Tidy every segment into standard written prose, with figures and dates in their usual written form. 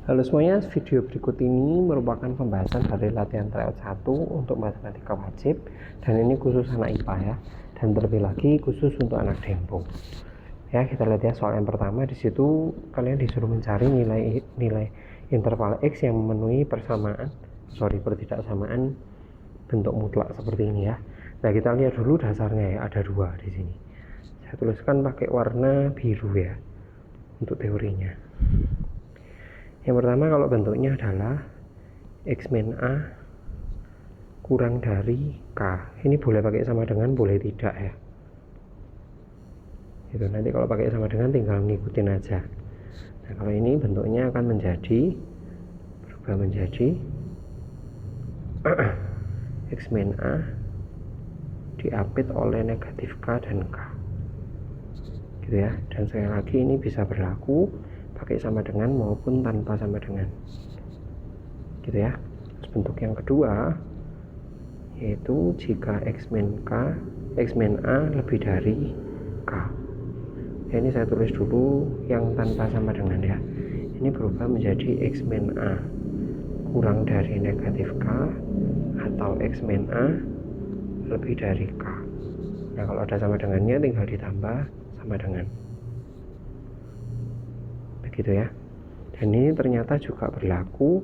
Halo semuanya, video berikut ini merupakan pembahasan dari latihan tryout 1 untuk matematika wajib, dan ini khusus anak IPA ya, dan terlebih lagi khusus untuk anak Dempo. Ya, kita lihat ya soal yang pertama. Di situ kalian disuruh mencari nilai interval X yang memenuhi pertidaksamaan bentuk mutlak seperti ini ya. Nah, kita lihat dulu dasarnya ya, ada dua di sini. Saya tuliskan pakai warna biru ya untuk teorinya. Yang pertama, kalau bentuknya adalah X min A kurang dari K, ini boleh pakai sama dengan, boleh tidak ya. Itu nanti kalau pakai sama dengan tinggal ngikutin aja. Nah, kalau ini bentuknya akan berubah menjadi X min A diapit oleh negatif K dan K, gitu ya. Dan sekali lagi ini bisa berlaku pakai sama dengan maupun tanpa sama dengan, gitu ya. Terus bentuk yang kedua yaitu jika X min A lebih dari K. Ya, ini saya tulis dulu yang tanpa sama dengan ya. Ini berubah menjadi X min A kurang dari negatif K atau X min A lebih dari K. Nah, kalau ada sama dengannya tinggal ditambah sama dengan, begitu ya. Dan ini ternyata juga berlaku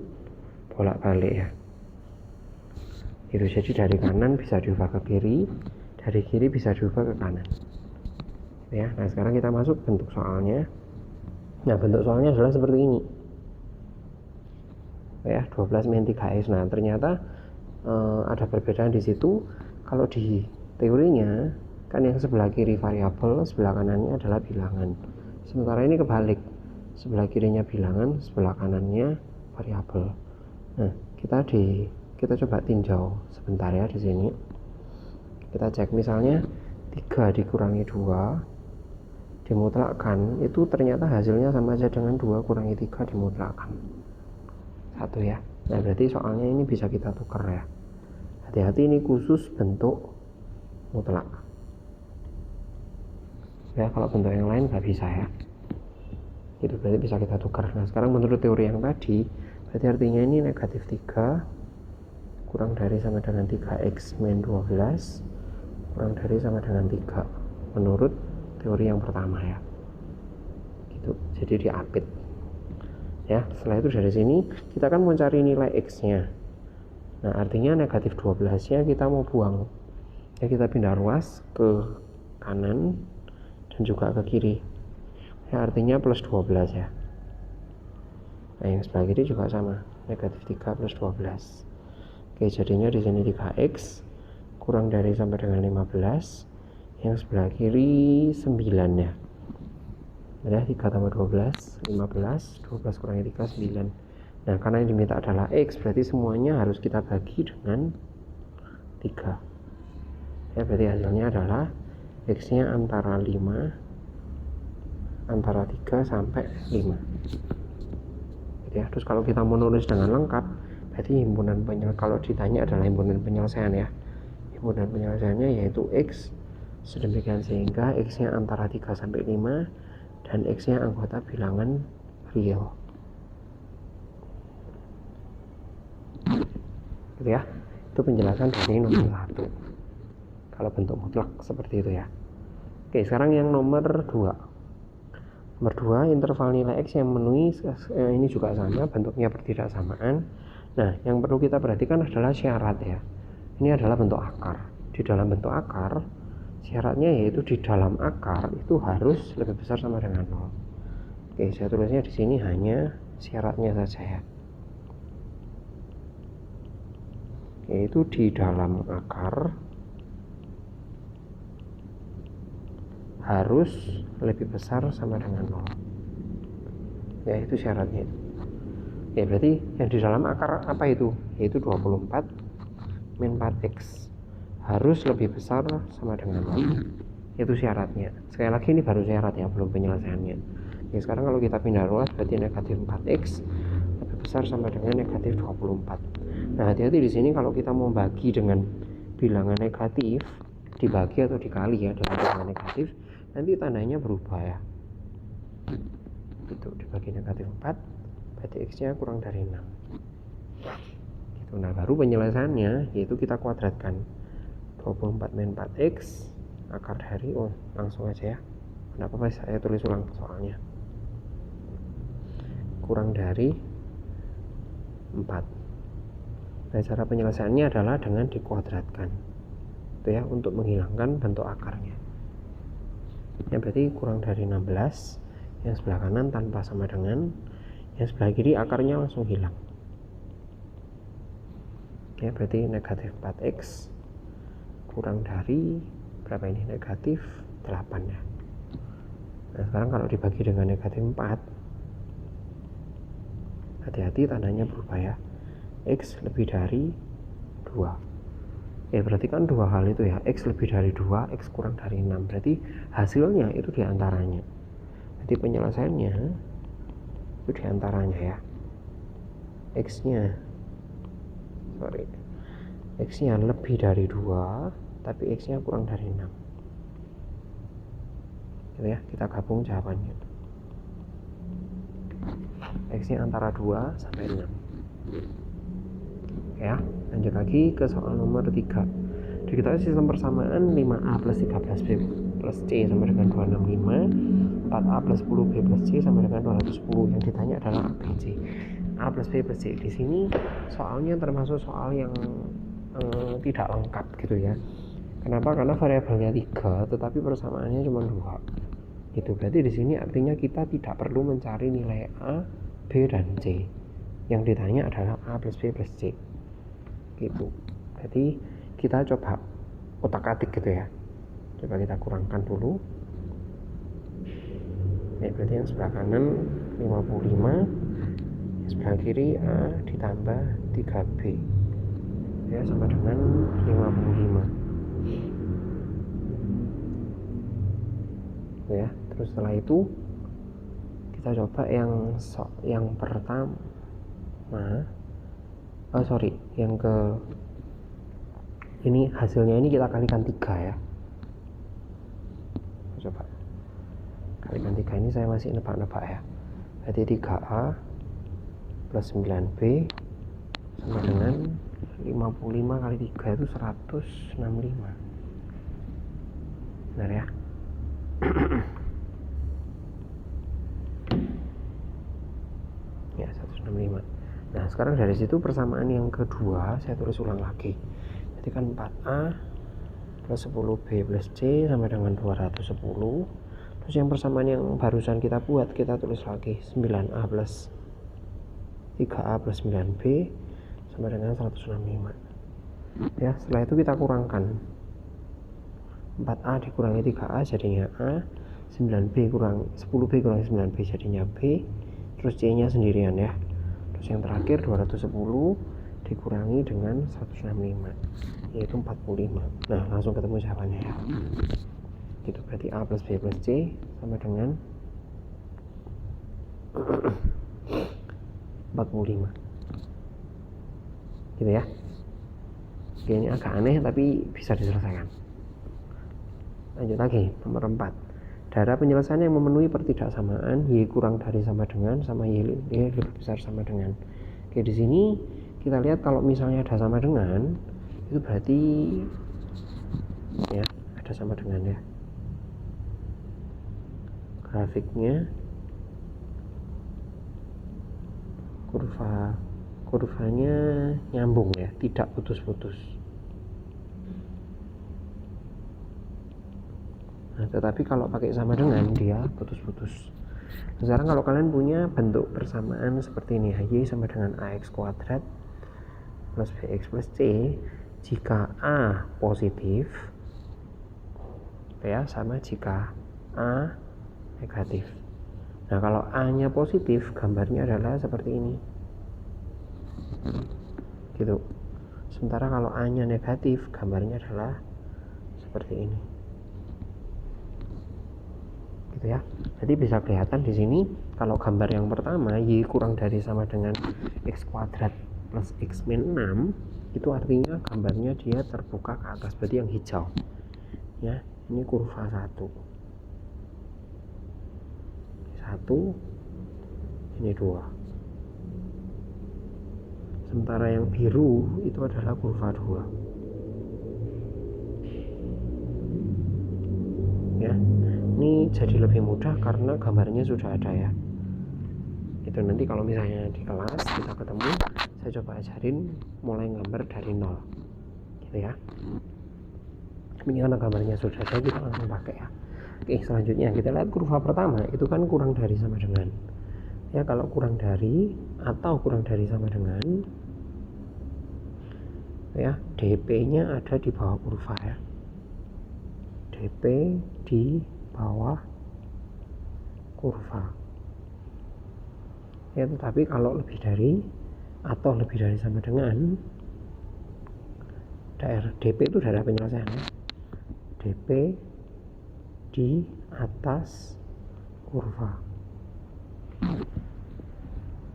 bolak-balik ya. Itu jadi dari kanan bisa diubah ke kiri, dari kiri bisa diubah ke kanan. Ya, nah sekarang kita masuk bentuk soalnya. Nah, bentuk soalnya adalah seperti ini. Ya, 12 min 3x. Nah, ternyata ada perbedaan di situ. Kalau di teorinya kan yang sebelah kiri variabel, sebelah kanannya adalah bilangan. Sementara ini kebalik. Sebelah kirinya bilangan, sebelah kanannya variabel. Nah, kita coba tinjau sebentar ya di sini. Kita cek misalnya 3 dikurangi 2 dimutlakkan, itu ternyata hasilnya sama aja dengan 2 kurangi 3 dimutlakkan 1 ya. Nah, berarti soalnya ini bisa kita tukar ya. Hati-hati, ini khusus bentuk mutlak ya, kalau bentuk yang lain nggak bisa ya. Itu berarti bisa kita tukar. Nah, sekarang menurut teori yang tadi, berarti artinya ini negatif 3 kurang dari sama dengan 3x min 12 kurang dari sama dengan 3 menurut teori yang pertama ya, gitu. Jadi diapit ya. Setelah itu dari sini kita kan mau cari nilai x nya. Nah, artinya negatif 12 nya kita mau buang ya, kita pindah ruas ke kanan dan juga ke kiri ya, artinya plus 12 ya. Nah, yang sebelah kiri juga sama, negatif 3 plus 12. Oke, jadinya di sini 3x kurang dari sampai dengan 15, yang sebelah kiri 9 ya. Ada 3 tambah 12, 15, 12 kurangi 3, 9. Nah, karena yang diminta adalah x, berarti semuanya harus kita bagi dengan 3. Ya, berarti hasilnya adalah x-nya antara 3 sampai 5. Gitu ya. Terus kalau kita mau nulis dengan lengkap, berarti himpunan kalau ditanya adalah himpunan penyelesaian ya. Himpunan penyelesaiannya yaitu x sedemikian sehingga x-nya antara 3 sampai 5 dan x-nya anggota bilangan real. Gitu ya. Itu penjelasan dari nomor 1. Kalau bentuk mutlak seperti itu ya. Oke, sekarang yang nomor 2. Nomor 2, interval nilai x yang memenuhi ini juga sama, bentuknya pertidaksamaan. Nah, yang perlu kita perhatikan adalah syarat ya. Ini adalah bentuk akar. Di dalam bentuk akar, syaratnya yaitu di dalam akar itu harus lebih besar sama dengan 0. Oke, saya tulisnya di sini hanya syaratnya saja ya. Yaitu di dalam akar harus lebih besar sama dengan 0. Ya, itu syaratnya. Ya, berarti yang di dalam akar apa itu? Yaitu 24 min 4x harus lebih besar sama dengan 0. Itu syaratnya. Sekali lagi ini baru syarat ya, belum penyelesaiannya. Ya, sekarang kalau kita pindah ruas berarti negatif 4x lebih besar sama dengan negatif 24. Nah, hati-hati di sini kalau kita mau bagi dengan bilangan negatif, dibagi atau dikali ya dengan bilangan negatif, nanti tandanya berubah ya. Itu dibagi negatif 4 berarti X-nya kurang dari 6 gitu. Nah baru penyelesaiannya yaitu kita kuadratkan 24 min 4X akar dari, langsung aja ya, kenapa pas saya tulis ulang soalnya, kurang dari 4. Nah cara penyelesaiannya adalah dengan dikuadratkan itu ya, untuk menghilangkan bentuk akarnya ya, berarti kurang dari 16, yang sebelah kanan tanpa sama dengan, yang sebelah kiri akarnya langsung hilang ya, berarti negatif 4X kurang dari berapa ini, negatif 8 ya. Nah sekarang kalau dibagi dengan negatif 4, hati-hati tandanya berubah ya, X lebih dari 2 berarti kan dua hal itu ya, X lebih dari 2, X kurang dari 6, berarti hasilnya itu diantaranya, jadi penyelesaiannya itu diantaranya ya, X nya lebih dari 2 tapi X nya kurang dari 6 gitu ya, kita gabung jawabannya, X nya antara 2 sampai 6 ya. Lanjut lagi ke soal nomor 3. Diketahui sistem persamaan 5A plus 13B plus C sama dengan 265, 4A plus 10B plus C sama dengan 210. Yang ditanya adalah A, B, C. A plus B plus C. Di sini soalnya termasuk soal yang tidak lengkap gitu ya. Kenapa? Karena variabelnya 3 tetapi persamaannya cuma 2 gitu. Berarti di sini artinya kita tidak perlu mencari nilai A, B, dan C. Yang ditanya adalah A plus B plus C gitu. Jadi kita coba otak-atik gitu ya, coba kita kurangkan dulu berarti yang sebelah kanan 55, yang sebelah kiri A ditambah 3B ya sama dengan 55 ya. Terus setelah itu kita coba yang pertama, yang ke ini hasilnya ini kita kalikan 3 ya, coba kalikan 3, ini saya masih nebak-nebak ya, berarti 3A plus 9B sama dengan 55 kali 3 itu 165, benar ya. Ya 165. Nah sekarang dari situ persamaan yang kedua saya tulis ulang lagi, jadi kan 4A plus 10B plus C sama dengan 210. Terus yang persamaan yang barusan kita buat kita tulis lagi 9A plus 3A plus 9B sama dengan 165 ya. Setelah itu kita kurangkan 4A dikurangi 3A jadinya A, 10B kurang 9B jadinya B, terus C nya sendirian ya. Terus yang terakhir 210 dikurangi dengan 165 yaitu 45. Nah langsung ketemu jawabannya ya gitu. Berarti A plus B plus C sama dengan 45 gitu ya. Oke, ini agak aneh tapi bisa diselesaikan. Lanjut lagi nomor 4. Darah penyelesaian yang memenuhi pertidaksamaan Y kurang dari sama dengan sama Y lebih besar sama dengan. Oke, di sini kita lihat kalau misalnya ada sama dengan itu berarti ya ada sama dengan ya. Grafiknya kurvanya nyambung ya, tidak putus-putus. Nah, tetapi kalau pakai sama dengan dia putus-putus. Sekarang kalau kalian punya bentuk persamaan seperti ini, Y sama dengan AX kuadrat plus BX plus C, jika A positif ya sama jika A negatif. Nah kalau A nya positif gambarnya adalah seperti ini gitu. Sementara kalau A nya negatif gambarnya adalah seperti ini gitu ya. Jadi bisa kelihatan di sini kalau gambar yang pertama Y kurang dari sama dengan X kuadrat plus X min 6 itu artinya gambarnya dia terbuka ke atas, berarti yang hijau ya. Ini kurva 1, ini 2 sementara yang biru itu adalah kurva 2 ya. Ini jadi lebih mudah karena gambarnya sudah ada ya. Itu nanti kalau misalnya di kelas kita ketemu, saya coba ajarin mulai gambar dari 0 gitu ya. Ini karena gambarnya sudah ada, kita langsung pakai ya. Oke, selanjutnya kita lihat kurva pertama, itu kan kurang dari sama dengan ya. Kalau kurang dari atau kurang dari sama dengan ya, DP nya ada di bawah kurva ya, DP di bawah kurva ya. Tetapi kalau lebih dari atau lebih dari sama dengan daerah DP itu daerah penyelesaian ya, DP di atas kurva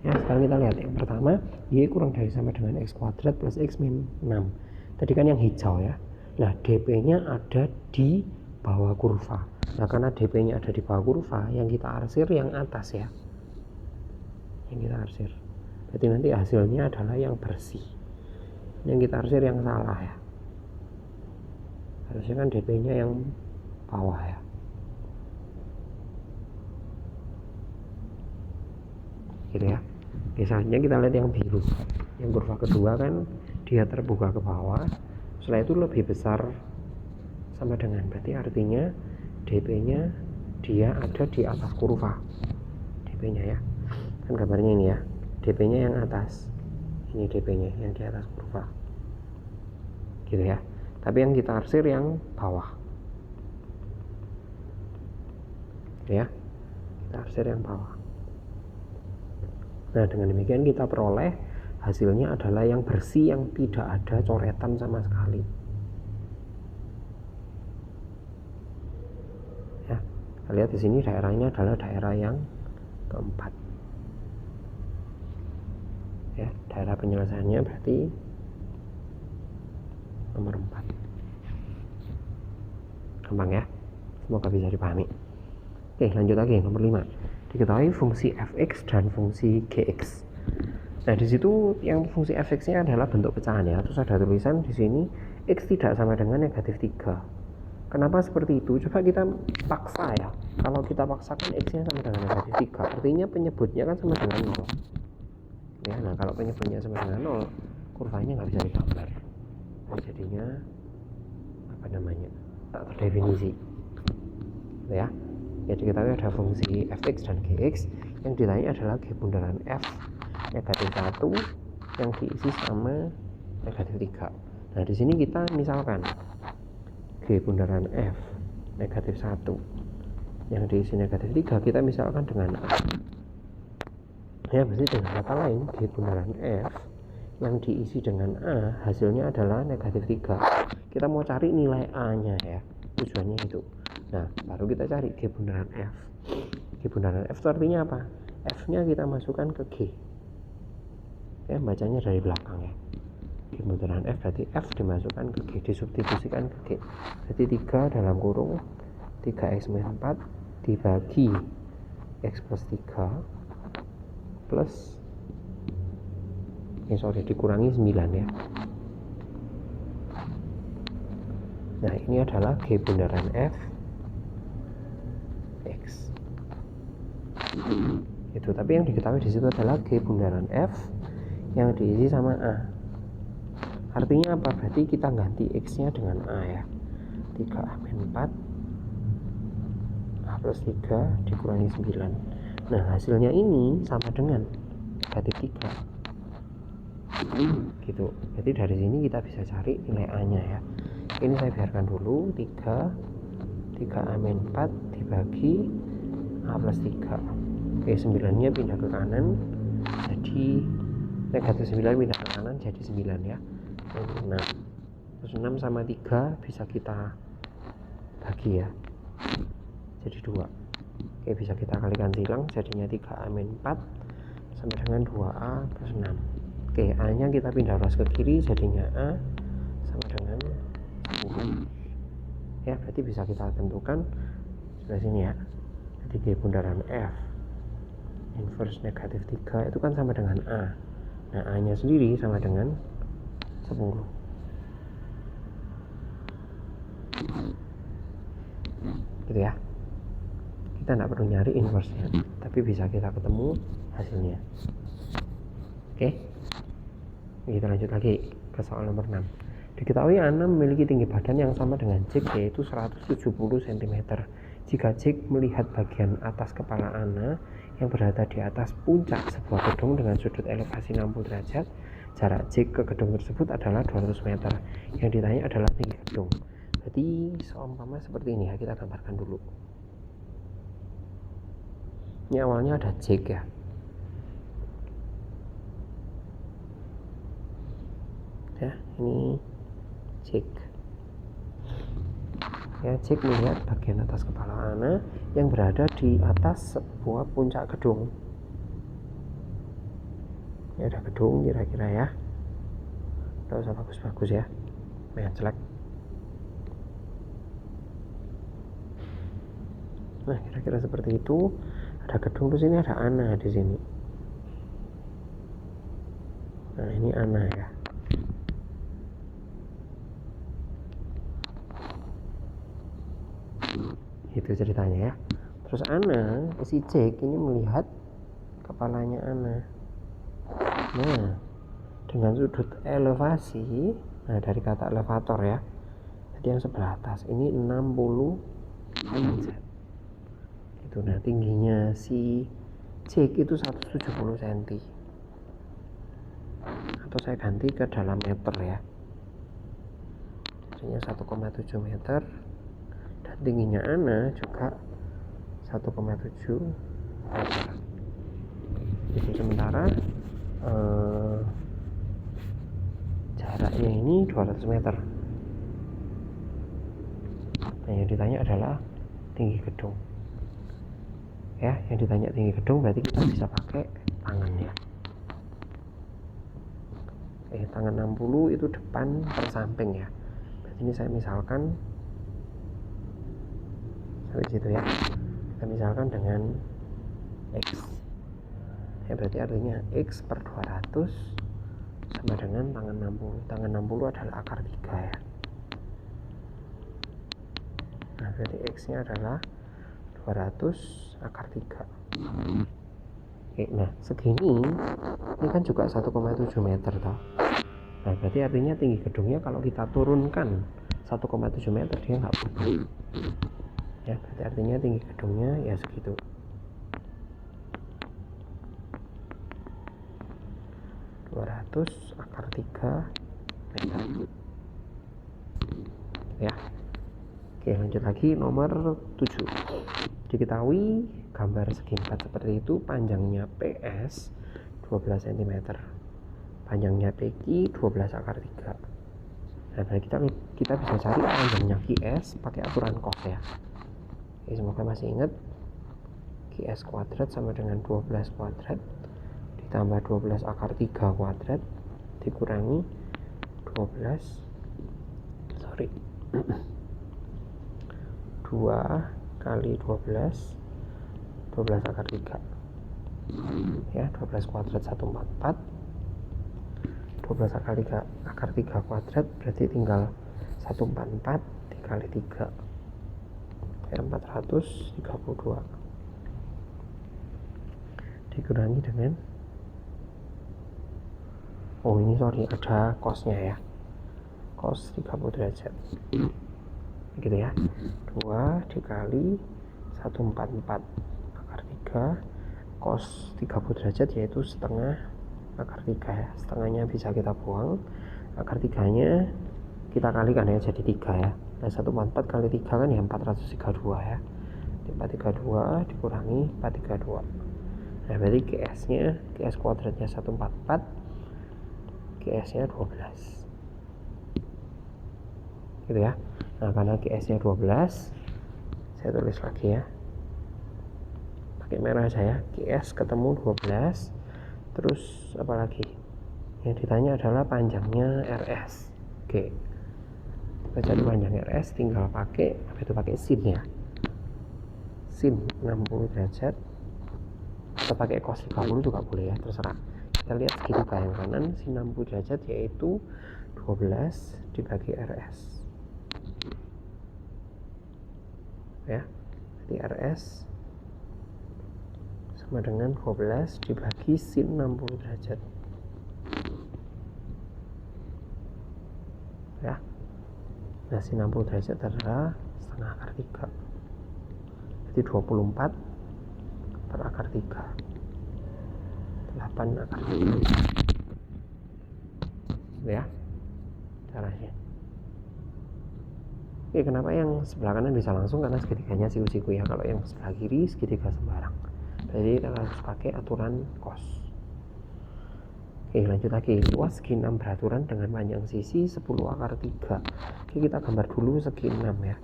ya. Sekarang kita lihat yang pertama, Y kurang dari sama dengan X kuadrat plus X min 6. Tadi kan yang hijau ya. Nah, DP nya ada di bawah kurva. Nah, karena DP nya ada di bawah kurva, yang kita arsir yang atas ya, yang kita arsir. Berarti nanti hasilnya adalah yang bersih. Yang kita arsir yang salah ya, harusnya kan DP nya yang bawah ya. Gitu ya. Misalnya kita lihat yang biru, yang kurva kedua kan dia terbuka ke bawah, setelah itu lebih besar sama dengan, berarti artinya DP nya dia ada di atas kurva. DP nya ya, kan gambarnya ini ya, DP nya yang atas, ini DP nya yang di atas kurva gitu ya. Tapi yang kita arsir yang bawah ya, kita arsir yang bawah. Nah, dengan demikian kita peroleh hasilnya adalah yang bersih, yang tidak ada coretan sama sekali ya. Kita lihat di sini daerahnya adalah daerah yang keempat ya, daerah penyelesaiannya berarti nomor 4. Gampang ya, semoga bisa dipahami. Oke, lanjut lagi nomor 5. Diketahui fungsi fx dan fungsi gx. Nah, di situ yang fungsi fx-nya adalah bentuk pecahan ya. Terus ada tulisan di sini x tidak sama dengan negatif 3. Kenapa seperti itu? Coba kita paksa ya. Kalau kita paksakan x-nya sama dengan negatif 3, artinya penyebutnya kan sama dengan 0. Ya, nah kalau penyebutnya sama dengan 0, kurvanya nggak bisa digambar. Nah, jadinya apa namanya? Tak terdefinisi. Ya. Jadi kita ada fungsi fx dan gx, yang ditanya adalah g bundaran f negatif 1 yang diisi sama negatif 3. Nah, di sini kita misalkan g bundaran f negatif 1 yang diisi negatif 3, kita misalkan dengan a ya. Berarti dengan kata lain, g bundaran f yang diisi dengan a hasilnya adalah negatif 3. Kita mau cari nilai a nya ya, tujuannya itu. Nah, baru kita cari g bundaran f. G bundaran f itu artinya apa? F nya kita masukkan ke g ya, bacanya dari belakang ya. G bundaran f berarti f dimasukkan ke g, disubstitusikan ke g. Berarti 3 dalam kurung 3x min 4 dibagi x plus 3 plus dikurangi 9 ya. Nah, ini adalah g bundaran f x itu. Tapi yang diketahui di situ adalah g bundaran f yang diisi sama a. Artinya apa? Berarti kita ganti x nya dengan a ya, 3a min 4 a plus 3 dikurangi 9. Nah, hasilnya ini sama dengan negatif 3 gitu. Jadi dari sini kita bisa cari nilai a nya ya. Ini saya biarkan dulu, 3a min 4 dibagi a plus 3. Oke, 9 nya pindah ke kanan, jadi negatif 9 pindah ke kanan jadi 9 ya. 6. Terus 6 sama 3 bisa kita bagi ya, jadi 2. Oke, bisa kita kalikan silang, jadinya 3a min 4 sama dengan 2a plus 6. Oke, a nya kita pindah ruas ke kiri, jadinya a sama dengan 10 ya. Berarti bisa kita tentukan sebelah sini ya. Jadi g bundaran f inverse negatif 3 itu kan sama dengan a. Nah, A nya sendiri sama dengan 10. Gitu ya. Kita nggak perlu nyari inverse-nya, tapi bisa kita ketemu hasilnya. Oke. Kita lanjut lagi ke soal nomor 6. Diketahui Ana memiliki tinggi badan yang sama dengan Jack, yaitu 170 cm. Jika Jack melihat bagian atas kepala Ana yang berada di atas puncak sebuah gedung dengan sudut elevasi 60 derajat, jarak Jack ke gedung tersebut adalah 200 meter. Yang ditanya adalah tinggi gedung. Berarti seumpama seperti ini ya, kita gambarkan dulu. Ini awalnya ada Jack ya. Ya, ini Jack. Ya, Jack melihat bagian atas kepala Ana yang berada di atas sebuah puncak gedung. Ini ada gedung kira-kira ya. Tidak usah bagus-bagus ya, lumayan jelek. Nah, kira-kira seperti itu. Ada gedung, terus ini ada Ana di sini. Nah, ini Ana ya. Itu ceritanya ya. Terus Ana, si Jack ini melihat kepalanya Ana. Nah, dengan sudut elevasi, nah dari kata elevator ya, jadi yang sebelah atas ini 60 derajat. Itu, nah tingginya si Jack itu 170 cm. Atau saya ganti ke dalam meter ya. Jadinya 1,7 meter. Dan tingginya Ana juga 1,7 meter. Itu sementara jaraknya ini 200 meter. Nah, yang ditanya adalah tinggi gedung. Ya, yang ditanya tinggi gedung berarti kita bisa pakai tangan ya. Tangan 60 itu depan per samping ya. Berarti ini saya misalkan sampai situ ya. Kita misalkan dengan X. Ya, berarti artinya X per 200 sama dengan tangan 60. Tangan 60 adalah akar 3 ya. Nah, berarti X nya adalah 200 akar 3. Oke, nah segini ini kan juga 1,7 meter toh. Nah, berarti artinya tinggi gedungnya kalau kita turunkan 1,7 meter dia nggak berubah ya. Berarti artinya tinggi gedungnya ya segitu. Akar 3 meter ya. Oke, lanjut lagi nomor 7. Diketahui gambar segi 4 seperti itu, panjangnya PS 12 cm, panjangnya PQ 12 akar 3. Nah, kita bisa cari panjangnya QS pakai aturan cos ya. Oke, semoga masih ingat. QS kuadrat sama dengan 12 kuadrat ditambah 12 akar 3 kuadrat dikurangi 2 kali 12 akar 3 ya. 12 kuadrat 144, 12 akar 3 kuadrat berarti tinggal 144 dikali 3 ya, 432 dikurangi dengan ini ada cosnya ya, cos 30 derajat gitu ya. 2 dikali 144 akar 3 cos 30 derajat yaitu setengah akar 3 ya. Setengahnya bisa kita buang, akar 3 nya kita kalikan ya jadi 3 ya. Nah, 144 kali 3 kan ya 432 ya. 432 dikurangi 432. Nah, berarti QS kuadratnya 144, QS nya 12 gitu ya. Nah, karena QS nya 12 saya tulis lagi ya pakai merah saya. QS ketemu 12, terus apa lagi yang ditanya adalah panjangnya RS. Oke, kita cari panjang RS, tinggal pakai sin ya, sin 60 derajat atau pakai cos 30 juga boleh ya, terserah. kita lihat segitiga yang kanan sin 60 derajat yaitu 12 dibagi RS ya. Jadi RS sama dengan 12 dibagi sin 60 derajat ya. Nah, sin 60 derajat adalah setengah akar 3, jadi 24 per akar 3, 8 akar 3 ya caranya. Oke, kenapa yang sebelah kanan bisa langsung? Karena segitiganya siku-siku ya. Kalau yang sebelah kiri segitiga sembarang, jadi kita harus pakai aturan cos. Oke, lanjut lagi. Luas segi 6 beraturan dengan panjang sisi 10 akar 3. Oke, kita gambar dulu segi 6 ya.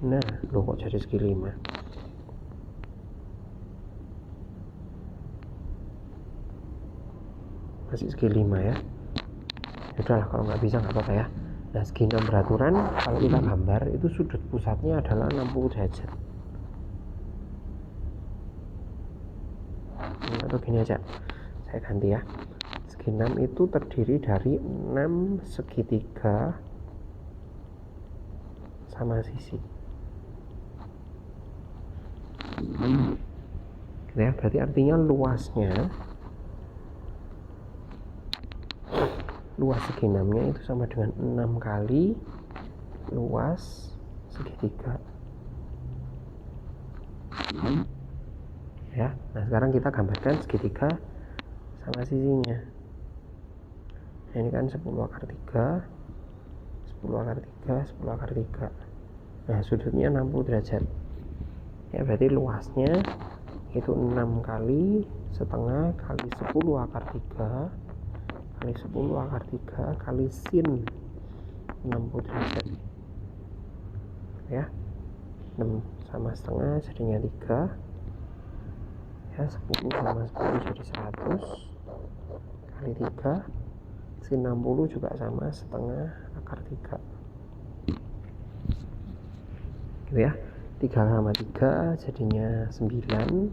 Nah, loh kok jadi segi 5? Masih segi 5 ya. Udahlah, kalau nggak bisa nggak apa-apa ya. Nah, segi 6 beraturan kalau kita gambar itu sudut pusatnya adalah 60 derajat. Atau gini aja, saya ganti ya. Segi 6 itu terdiri dari 6 segitiga sama sisi ya. Berarti artinya luas segi 6 nya itu sama dengan 6 kali luas segitiga ya. Nah, sekarang kita gambarkan segitiga sama sisinya. Nah, ini kan 10 akar 3, 10 akar 3, 10 akar 3. Nah, sudutnya 60 derajat ya. Berarti luasnya itu 6 kali setengah kali 10 akar 3 kali 10 akar 3 kali sin 60 derajat ya. 6 sama setengah jadinya 3 ya. 10 sama 10 jadi 100 kali 3 sin 60 juga sama setengah akar 3 gitu ya. 3 sama 3 jadinya 9,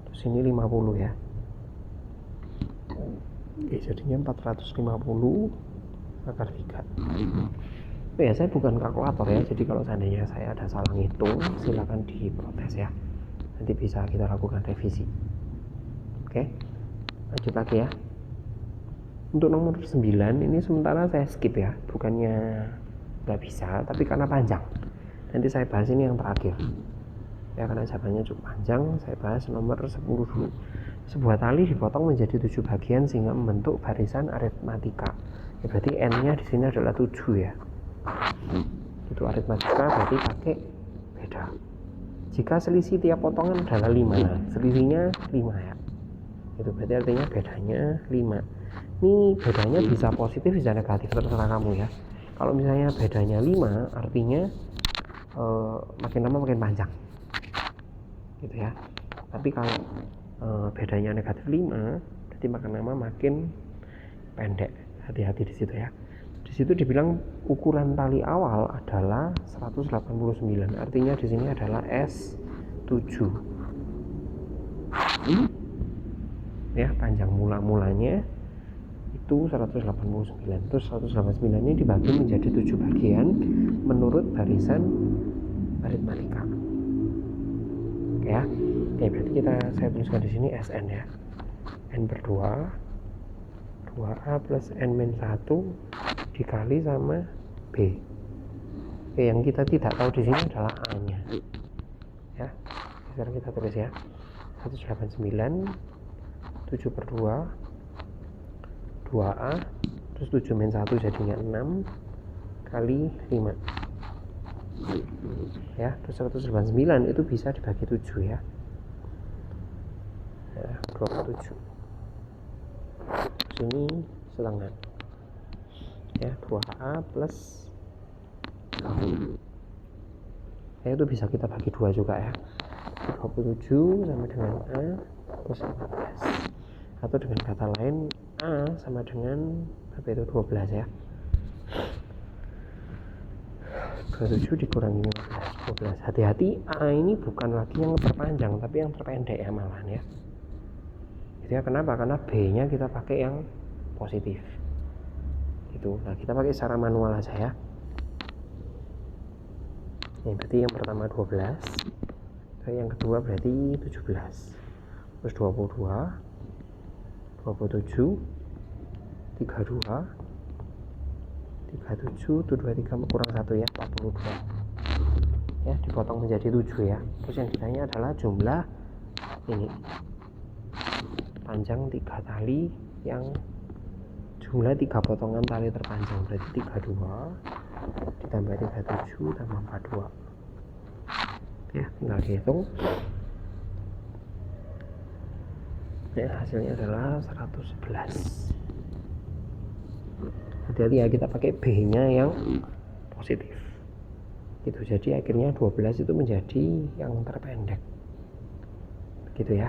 terus ini 50 ya. Oke, jadinya 450 akar 3. Oh ya, saya bukan kalkulator ya, jadi kalau seandainya saya ada salah ngitung silakan diprotes ya, nanti bisa kita lakukan revisi. Oke, lanjut lagi ya. Untuk nomor 9 ini sementara saya skip ya, bukannya nggak bisa, tapi karena panjang. Nanti saya bahas ini yang terakhir ya, karena jawabannya cukup panjang. Saya bahas nomor 10 dulu. Sebuah tali dipotong menjadi 7 bagian sehingga membentuk barisan aritmatika ya. Berarti n nya di sini adalah 7 ya. Itu aritmatika, berarti pakai beda. Jika selisih tiap potongan adalah 5, nah selisihnya 5 ya, itu berarti artinya bedanya 5. Ini bedanya bisa positif bisa negatif, terserah kamu ya. Kalau misalnya bedanya 5 artinya makin lama makin panjang gitu ya. Tapi kalau bedanya negatif 5 berarti makin lama makin pendek. Hati-hati di situ ya. Di situ dibilang ukuran tali awal adalah 189, artinya di sini adalah S7 ya. Panjang mulanya itu 189, terus 189 ini dibagi menjadi 7 bagian menurut barisan aritmatika ya. Oke, berarti saya tuliskan di sini SN ya. N per 2 2A plus N-1 dikali sama B. Oke, yang kita tidak tahu di sini adalah A-nya ya. Sekarang kita tulis ya, 189 7 per 2 2A terus 7 min 1 jadinya 6 kali 5 ya. Terus 189 itu bisa dibagi 7 ya, 27. Sini setengah ya, 2A plus ya, itu bisa kita bagi 2 juga ya. 27 sama dengan A plus 15, atau dengan kata lain A sama dengan berapa itu 12 ya. 27 dikurangi 15, 12. Hati-hati, A ini bukan lagi yang terpanjang tapi yang terpendek ya malahan ya. Itu ya, kenapa? Karena B-nya kita pakai yang positif. Itu. Nah, kita pakai secara manual aja ya. Ini berarti yang pertama 12. Yang kedua berarti 17. Terus 22, 27, 32, 37, 23 kurang 1 ya, 42. Ya, dipotong menjadi 7 ya. Terus yang ditanya adalah jumlah ini panjang 3 tali yang jumlah 3 potongan tali terpanjang, berarti 32 ditambah 37 tambah 42 ya, tinggal dihitung ya, hasilnya adalah 111. Hati-hati ya, kita pakai B nya yang positif gitu, jadi akhirnya 12 itu menjadi yang terpendek gitu ya.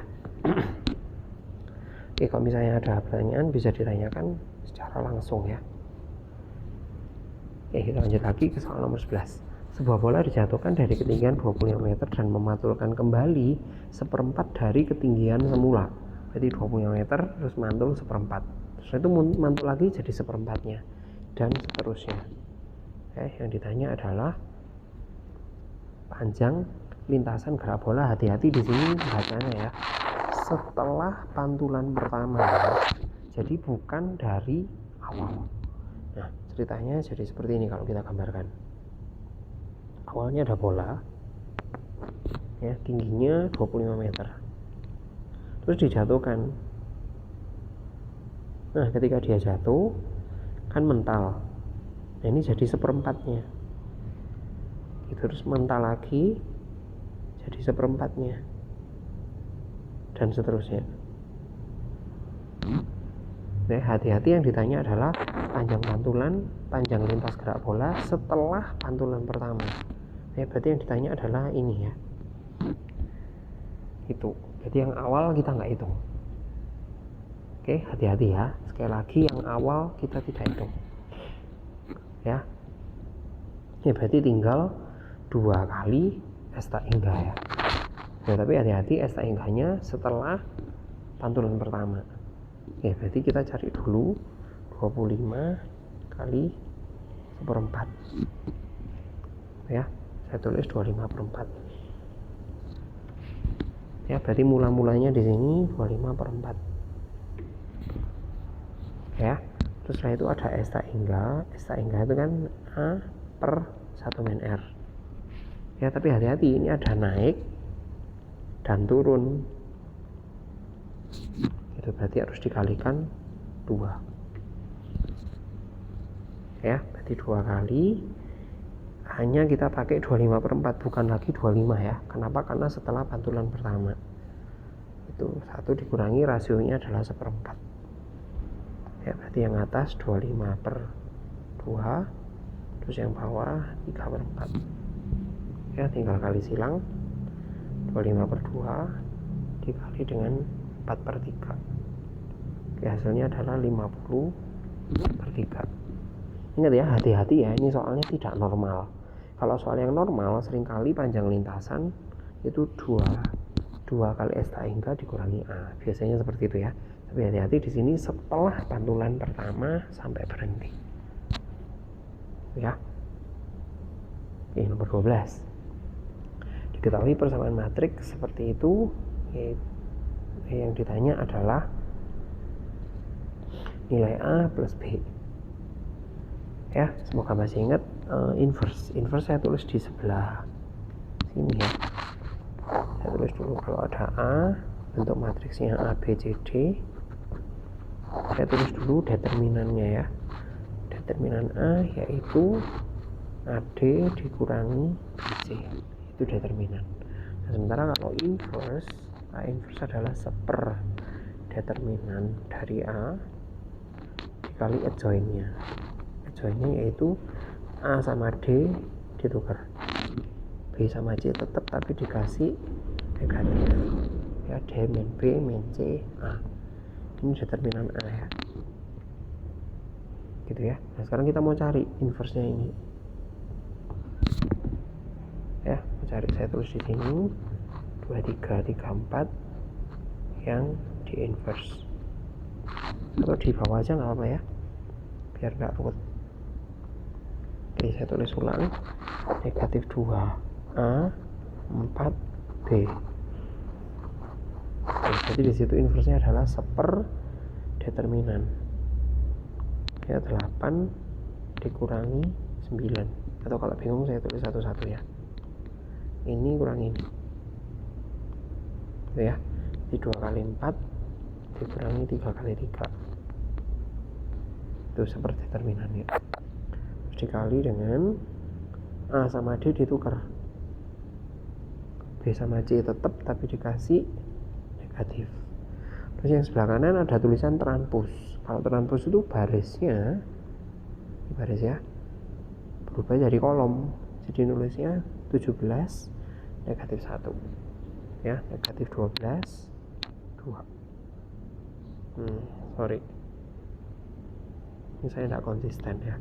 Oke, kalau misalnya ada pertanyaan bisa ditanyakan secara langsung ya. Oke, kita lanjut lagi ke soal nomor 11. Sebuah bola dijatuhkan dari ketinggian 25 meter dan memantulkan kembali seperempat dari ketinggian semula. Berarti 25 meter terus mantul seperempat. Terus itu mantul lagi jadi seperempatnya dan seterusnya. Oke, yang ditanya adalah panjang lintasan gerak bola. Hati-hati di sini bacanya ya. Setelah pantulan pertama, jadi bukan dari awal. Nah, ceritanya jadi seperti ini kalau kita gambarkan. Awalnya ada bola ya, tingginya 25 meter, terus dijatuhkan. Nah, ketika dia jatuh kan mental, nah ini jadi seperempatnya itu, terus mental lagi jadi seperempatnya dan seterusnya. Nah, hati-hati, yang ditanya adalah panjang pantulan, panjang lintas gerak bola setelah pantulan pertama. Nah, berarti yang ditanya adalah ini ya, itu. Jadi yang awal kita nggak hitung. Oke, hati-hati ya. Sekali lagi, yang awal kita tidak hitung ya. Ini berarti tinggal 2 kali esta hingga ya. Nah, tapi hati-hati, esta hingganya setelah pantulan pertama. Oke, berarti kita cari dulu 25 kali seperempat ya. Saya tulis 25/4 ya, berarti mula-mulanya di sini 25/4 ya. Terus setelah itu ada esta hingga. Esta hingga itu kan A per 1 R ya, tapi hati-hati, ini ada naik dan turun itu, berarti harus dikalikan 2 ya. Berarti 2 kali, hanya kita pakai 25/4, bukan lagi 25 ya. Kenapa? Karena setelah pantulan pertama itu 1 dikurangi rasionya adalah seperempat ya, berarti yang atas 25/2, terus yang bawah 3/4 ya, tinggal kali silang. 25/2 dikali dengan 4/3 ya, hasilnya adalah 50/3. Ingat ya, hati-hati ya, ini soalnya tidak normal. Kalau soal yang normal seringkali panjang lintasan itu 2 kali esta hingga dikurangi A, biasanya seperti itu ya. Tapi hati-hati di sini setelah pantulan pertama sampai berhenti ya. Oke, nomor 12. Diketahui persamaan matriks seperti itu, yang ditanya adalah nilai A plus B ya. Semoga masih ingat inverse saya tulis di sebelah sini ya. Saya tulis dulu, kalau ada A, bentuk matriksnya A, B, C, D, saya tulis dulu determinannya ya. Determinan A yaitu AD dikurangi BC, itu determinan. Nah, sementara kalau inverse, A inverse adalah seper determinan dari A dikali adjoinnya. Adjoinnya yaitu A sama D ditukar, B sama C tetap tapi dikasih negatif ya, D min B min C A. Ini determinan A ya, gitu ya. Nah, sekarang kita mau cari inverse nya ini. saya tulis di sini 2334 yang di inverse, atau di bawah aja nggak apa ya, biar nggak ruwet. Oke, saya tulis ulang, negatif 2A 4B. Oke, jadi di situ inverse-nya adalah seper determinan ya, 8 dikurangi 9, atau kalau bingung saya tulis satu-satu ya, ini kurang ini gitu ya. Jadi 2 kali 4 dikurangi 3 kali 3 itu seperti determinannya, terus dikali dengan A sama D ditukar, B sama C tetap tapi dikasih negatif. Terus yang sebelah kanan ada tulisan transpose. Kalau transpose itu barisnya, ini baris ya, berubah jadi kolom, jadi nulisnya 17 negatif 1 ya, negatif 12 2. Sorry, ini saya tidak konsisten ya,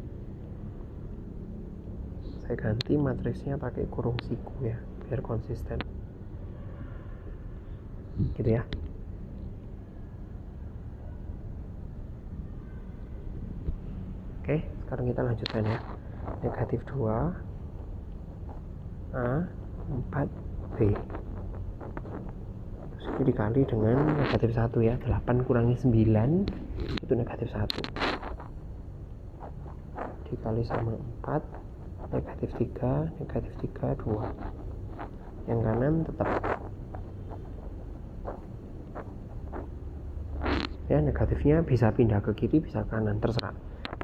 saya ganti matriksnya pakai kurung siku ya, biar konsisten gitu ya. Oke, sekarang kita lanjutkan ya, negatif 2 A 4 B, terus ini dikali dengan negatif 1 ya, 8 kurangi 9 itu negatif 1, dikali sama 4 negatif 3 negatif 3 2, yang kanan tetap ya, negatifnya bisa pindah ke kiri bisa kanan, terserah,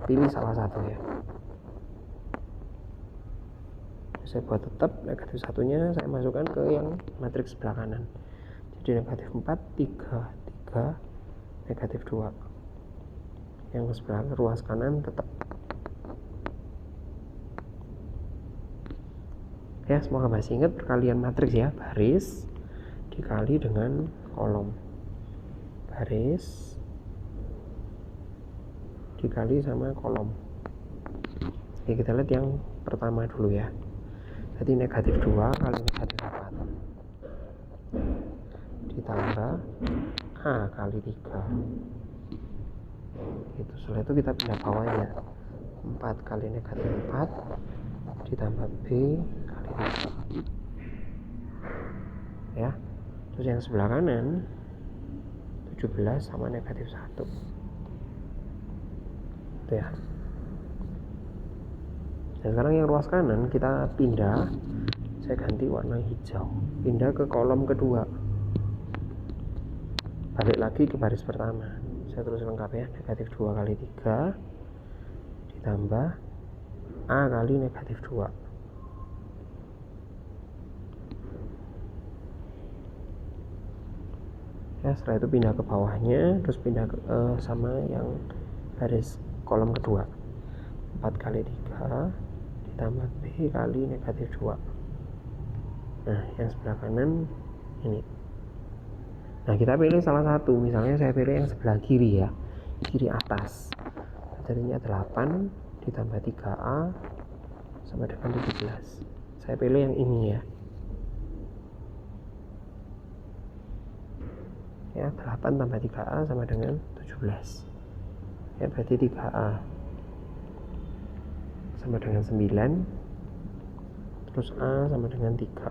pilih salah satu ya. Saya buat tetap negatif satunya saya masukkan ke yang matriks sebelah kanan, jadi negatif 4 3 3 negatif 2, yang sebelah ruas kanan tetap ya. Semoga masih ingat perkalian matriks ya, baris dikali dengan kolom, baris dikali sama kolom. Oke, kita lihat yang pertama dulu ya. Jadi negatif 2 kali negatif 4 ditambah A kali 3 itu. Setelah itu kita pindah bawahnya, 4 kali negatif 4 ditambah B kali 3 ya. Terus yang sebelah kanan 17 sama negatif 1 itu ya. Dan sekarang yang ruas kanan kita pindah, saya ganti warna hijau, pindah ke kolom kedua, balik lagi ke baris pertama. Saya tulis lengkap ya, negatif 2 kali 3 ditambah A kali negatif 2 ya. Setelah itu pindah ke bawahnya, terus pindah ke sama yang baris kolom kedua, 4 kali 3 ditambah B kali negatif 2. Nah, yang sebelah kanan ini. Nah, kita pilih salah satu, misalnya saya pilih yang sebelah kiri ya, kiri atas. Jadinya 8 ditambah 3A sama dengan 17. Saya pilih yang ini ya. Ya, 8 tambah 3A sama dengan 17. Ya, berarti 3A sama dengan 9, terus A sama dengan 3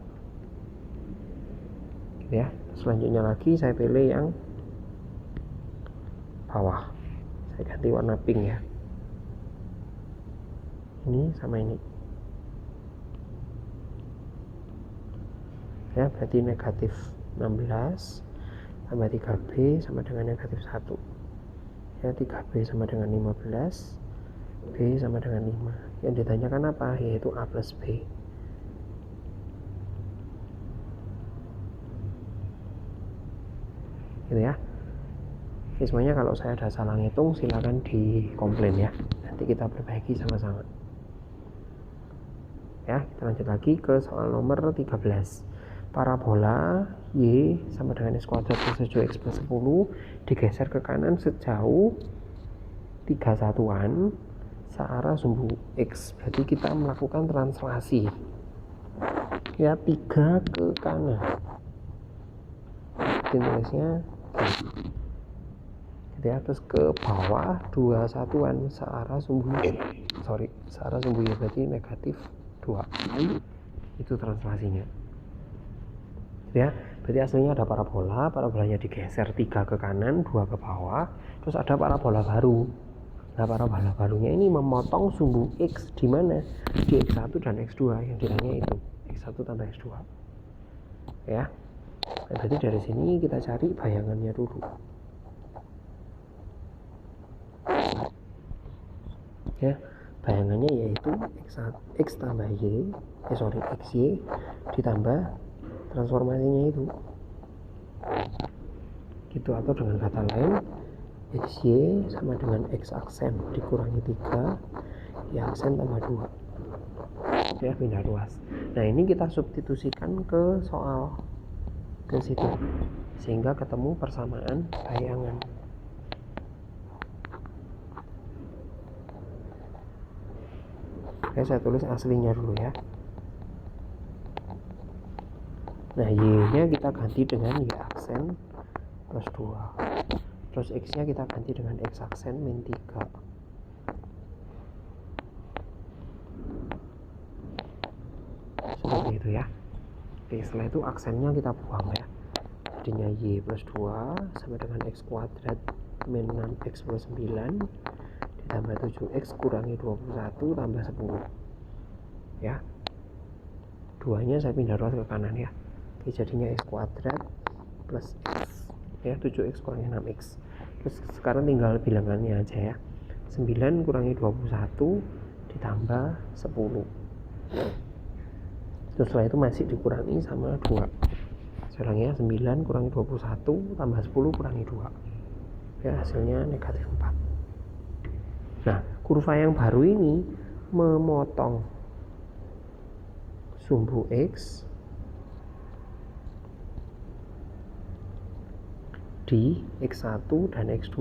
gitu ya. Selanjutnya lagi saya pilih yang bawah, saya ganti warna pink ya, ini sama ini ya, berarti negatif 16 tambah 3B sama dengan negatif 1 ya, 3B sama dengan 15, B sama dengan 5. Yang ditanyakan apa? Yaitu A plus B. Gitu ya. Oke, semuanya kalau saya ada salah ngitung silakan dikomplain ya, nanti kita perbaiki sama-sama ya. Kita lanjut lagi ke soal nomor 13. Parabola Y sama dengan X kuadrat plus 7X plus 10 digeser ke kanan sejauh 3 satuan searah sumbu X. Berarti kita melakukan translasi. ya 3 ke kanan. Tulisnya gitu ya, terus ke bawah 2 satuan searah sumbunya berarti negatif 2. Itu translasinya gitu ya. Berarti aslinya ada parabolanya digeser 3 ke kanan 2 ke bawah, terus ada parabola baru. Nah, parabola barunya ini memotong sumbu X di mana? Di X1 dan X2, yang ditanya itu X1 tambah X2 ya. Nah, berarti dari sini kita cari bayangannya dulu ya. Bayangannya yaitu X tambah Y XY ditambah transformasinya itu gitu, atau dengan kata lain XY sama dengan X aksen dikurangi 3 Y aksen tambah 2 ya, pindah ruas. Nah, ini kita substitusikan ke soal ke situ sehingga ketemu persamaan bayangan. Oke, saya tulis aslinya dulu ya. Nah, Y-nya kita ganti dengan Y aksen plus 2. Terus X-nya kita ganti dengan X aksen min 3. Seperti itu ya. Oke, setelah itu aksennya kita buang ya. Jadinya Y plus 2 sama dengan X kuadrat min 6X plus 9 ditambah 7X kurangi 21 tambah 10 ya. 2 nya saya pindah ruas ke kanan ya. Oke, jadinya X kuadrat plus X ya, 7X kurangi 6X. Terus sekarang tinggal bilangannya aja ya. 9 kurangi 21 ditambah 10. Terus setelah itu masih dikurangi sama 2. Sekarang ya, 9 kurangi 21 tambah 10 kurangi 2 ya, hasilnya negatif 4. Nah, kurva yang baru ini memotong sumbu X di X1 dan X2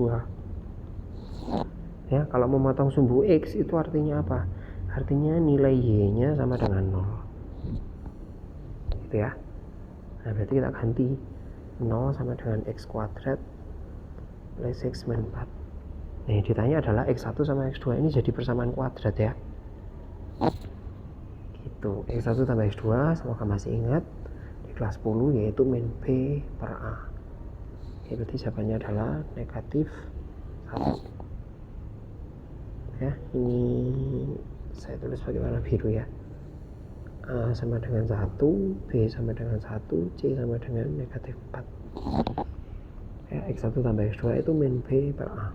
ya. Kalau memotong sumbu X itu artinya apa? Artinya nilai Y-nya sama dengan 0 gitu ya. Nah, berarti kita ganti 0 sama dengan X kuadrat plus X min 4. Nah, yang ditanya adalah X1 sama X2 ini jadi persamaan kuadrat ya gitu. X1 tambah X2 semoga masih ingat di kelas 10 yaitu min B per A ya. Berarti jawabannya adalah negatif 1 ya. Ini saya tulis pakai warna biru ya. A sama dengan 1, B sama dengan 1, C sama dengan negatif 4 ya. X1 tambah X2 itu min B per A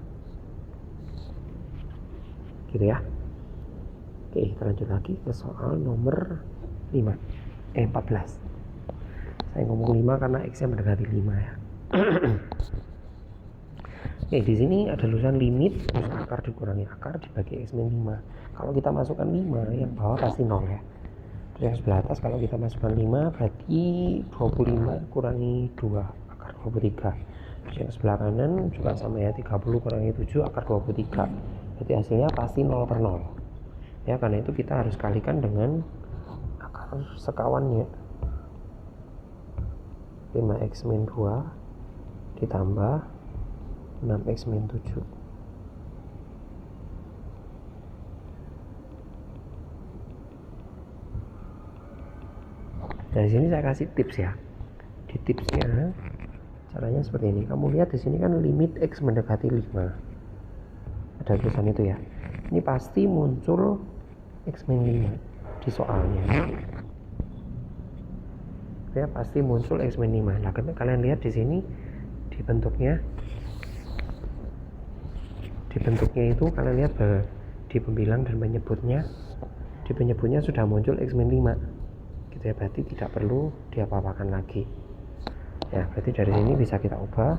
gitu ya. Oke, kita lanjut lagi ke soal nomor 14. Saya ngomong 5 karena X nya mendekati 5 ya. Oke, di sini ada tulisan limit terus akar dikurangi akar dibagi X min 5. Kalau kita masukkan 5, yang bawah pasti 0 ya. Terus yang sebelah atas kalau kita masukkan 5 berarti 25 kurangi 2 akar 23. Terus yang sebelah kanan juga sama ya, 30 kurangi 7 akar 23. Berarti hasilnya pasti 0 per 0 ya. Karena itu kita harus kalikan dengan akar sekawannya. 5X min 2 ditambah 6X min 7. Nah, di sini saya kasih tips ya. Di tipsnya caranya seperti ini. Kamu lihat di sini kan limit X mendekati 5. Ada tulisan itu ya. Ini pasti muncul X min 5 di soalnya ya, pasti muncul X min 5. Nah, kalian lihat di sini di bentuknya itu kalian lihat di pembilang dan penyebutnya, di penyebutnya sudah muncul X min 5 gitu ya. Berarti tidak perlu diapa-apakan lagi ya. Berarti dari sini bisa kita ubah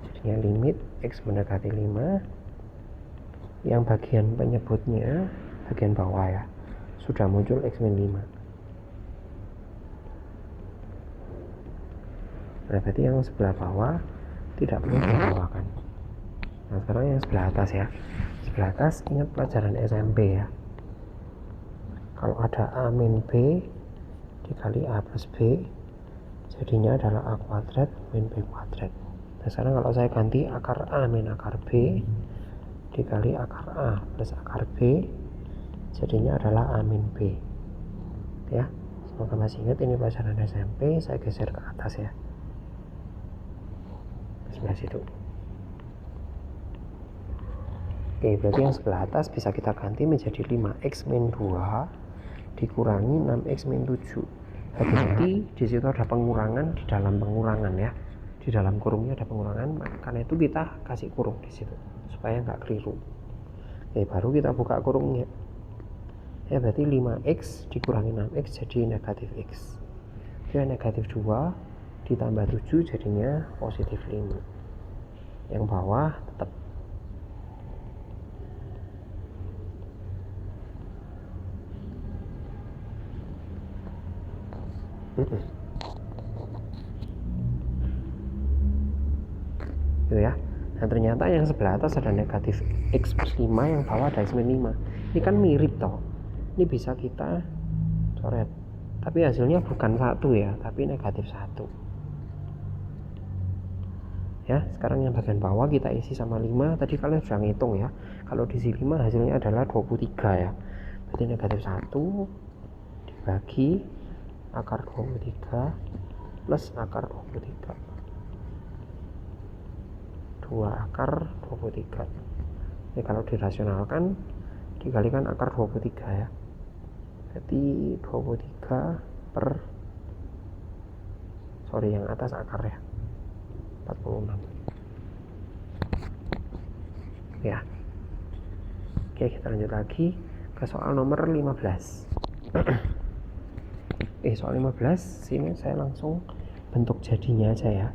jadinya limit X mendekati 5 yang bagian penyebutnya bagian bawah ya, sudah muncul X min 5. Nah, berarti yang sebelah bawah tidak perlu dibawahkan. Nah, sekarang yang sebelah atas ya. Sebelah atas ingat pelajaran SMP ya. Kalau ada A min B dikali A plus B, jadinya adalah A kuadrat min B kuadrat. Nah sekarang kalau saya ganti akar A min akar B dikali akar A plus akar B, jadinya adalah A min B. Ya, semoga masih ingat ini pelajaran SMP. Saya geser ke atas ya, sebelah situ. Oke, berarti yang sebelah atas bisa kita ganti menjadi 5x min 2 dikurangi 6x min 7. Hati-hati, di situ ada pengurangan di dalam pengurangan ya. Di dalam kurungnya ada pengurangan, karena itu kita kasih kurung di situ supaya nggak keliru. Oke, baru kita buka kurungnya. Ya, berarti 5x dikurangi 6x jadi negatif x. Jadi negatif 2 ditambah 7 jadinya positif 5. Yang bawah tetap. Gitu ya. Nah ternyata yang sebelah atas ada negatif x plus 5, yang bawah ada x min 5. Ini kan mirip toh. Ini bisa kita coret, tapi hasilnya bukan 1 ya, tapi negatif 1 ya. Sekarang yang bagian bawah kita isi sama 5. Tadi kalian sudah ngitung ya, kalau diisi 5 hasilnya adalah 23 ya. Berarti negatif 1 dibagi akar 23 plus akar 23, 2 akar 23. Ini kalau dirasionalkan dikalikan akar 23 ya, berarti 23 per, sorry yang atas akar ya, 46 ya. Oke, kita lanjut lagi ke soal nomor 15. Soal 15 sini saya langsung bentuk jadinya aja ya.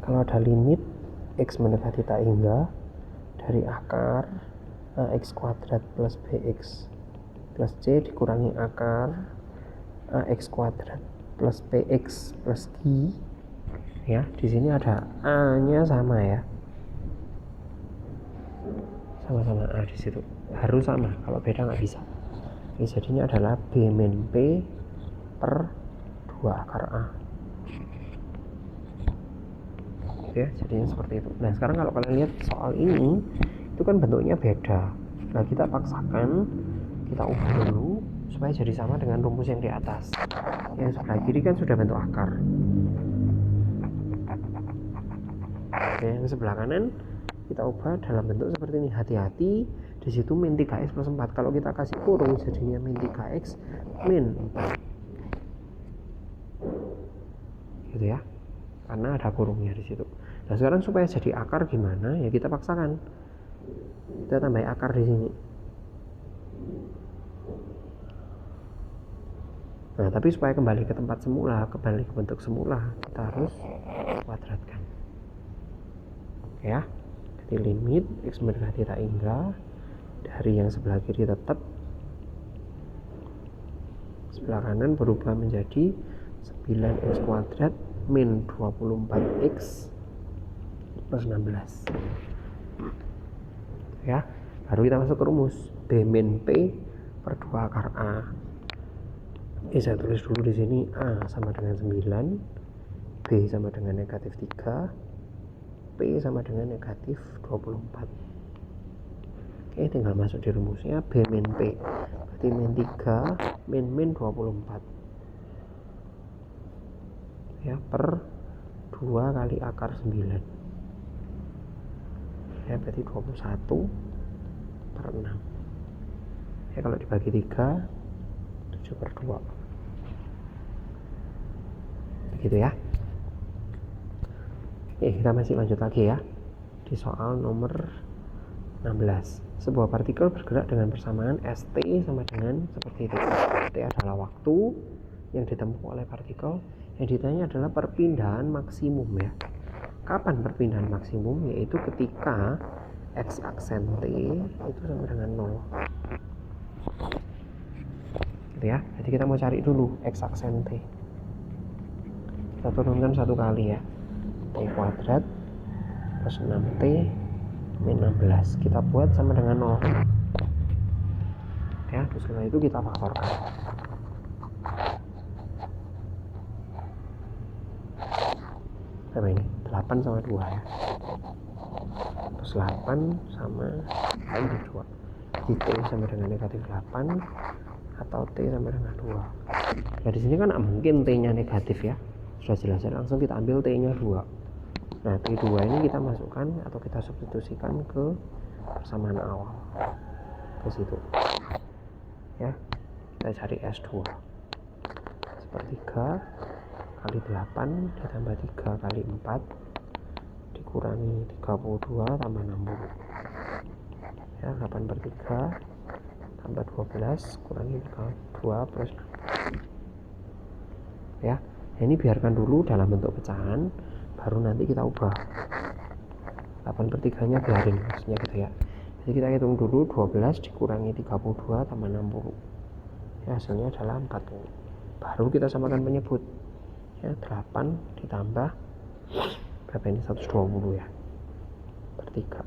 Kalau ada limit x mendekati tak hingga dari akar ax kuadrat plus bx plus c dikurangi akar ax kuadrat plus bx plus q ya. Di sini ada a nya sama ya, sama-sama a di situ, harus sama, kalau beda nggak bisa. Ini jadinya adalah b min p per 2 akar a. Oke, jadinya seperti itu. Nah sekarang kalau kalian lihat soal ini, itu kan bentuknya beda. Nah kita paksakan, kita ubah dulu supaya jadi sama dengan rumus yang di atas. Yang sebelah kiri kan sudah bentuk akar. Oke, yang sebelah kanan kita ubah dalam bentuk seperti ini. Hati-hati, di situ min 3x plus 4. Kalau kita kasih kurung jadinya min 3x min 4. Gitu ya. Karena ada kurungnya di situ. Nah, sekarang supaya jadi akar gimana? Ya kita paksakan. Kita tambah akar di sini. Nah, tapi supaya kembali ke tempat semula, kembali ke bentuk semula, kita harus kuadratkan. Ya. Jadi limit x mendekati tak hingga dari yang sebelah kiri tetap, sebelah kanan berubah menjadi 9x kuadrat min 24x plus 16 ya. Baru kita masuk ke rumus b min p per 2 akar a. Saya tulis dulu di sini a sama dengan 9, b sama dengan negatif 3, p sama dengan negatif 24. Oke, tinggal masuk di rumusnya b min p berarti min 3 min 24 ya, per 2 kali akar 9 ya, berarti 21 per 6 ya. Kalau dibagi 3, 7 per 2 begitu ya. Oke, kita masih lanjut lagi ya di soal nomor 16. Sebuah partikel bergerak dengan persamaan st sama dengan seperti itu. T adalah waktu yang ditempuh oleh partikel. Yang ditanya adalah perpindahan maksimum ya. Kapan perpindahan maksimum? Yaitu ketika x aksen t itu sama dengan 0. Gitu ya. Jadi kita mau cari dulu x aksen t. Kita turunkan satu kali ya. T kuadrat plus 6t min 16 kita buat sama dengan 0. ya. Terus setelah itu kita faktorkan. Berapa ini? 8 sama 2 ya. Terus 8 sama ini 2. Jadi T sama dengan negatif 8 atau T sama dengan 2. Nah di sini kan mungkin T nya negatif ya, sudah jelas, langsung kita ambil T nya 2. Nah T2 ini kita masukkan atau kita substitusikan ke persamaan awal, ke situ ya. Kita cari S2 sepertiga kali 8 ditambah 3 kali 4 dikurangi 32 tambah 60 ya. 8 per 3 tambah 12 kurangi 2 plus 6 ya. Ini biarkan dulu dalam bentuk pecahan, baru nanti kita ubah. 8 per 3 nya biarin, maksudnya gitu ya. Jadi kita hitung dulu 12 dikurangi 32 tambah 60 ya, hasilnya adalah 40. Baru kita samakan penyebut ya. 8 ditambah berapa ini, 120 ya, per 3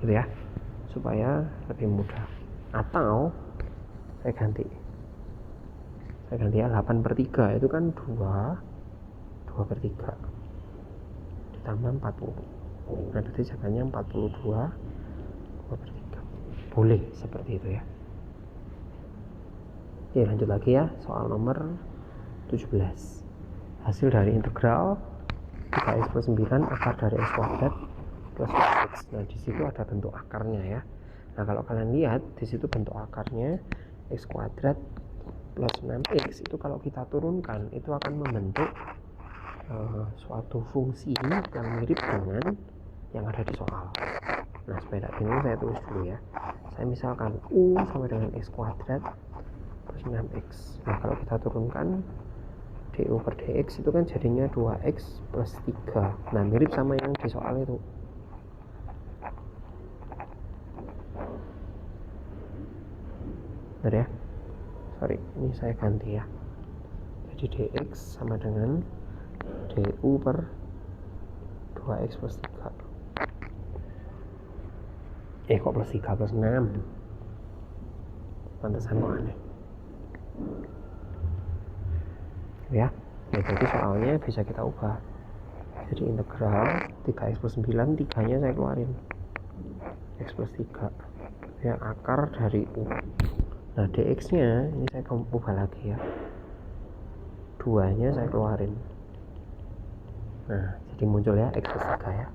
gitu ya, supaya lebih mudah. Atau saya ganti ya, 8 per 3 itu kan 2 per 3 ditambah 40. Nah berarti jawabannya 42 2 per 3. Boleh seperti itu ya. Oke, lanjut lagi ya, soal nomor 17. Hasil dari integral 3x plus 9 akar dari x kuadrat plus x. Nah di situ ada bentuk akarnya ya. Nah kalau kalian lihat di situ bentuk akarnya x kuadrat plus 6x itu kalau kita turunkan itu akan membentuk suatu fungsi yang mirip dengan yang ada di soal. Nah supaya tidak bingung saya tulis dulu ya. Saya misalkan u sama dengan x kuadrat plus 6x. Nah kalau kita turunkan du per dx itu kan jadinya 2x plus 3. Nah mirip sama yang di soal itu. Bentar ya, sorry, ini saya ganti ya. Jadi dx sama dengan du per 2x plus 3. Kok plus 3 plus 6? Pantesan kok aneh ya. Ya jadi soalnya bisa kita ubah. Jadi integral 3x plus 9, 3 nya saya keluarin, x plus 3 ya, akar dari u. Nah dx nya ini saya ubah lagi ya, 2 nya saya keluarin. Nah jadi muncul ya x plus 3 ya.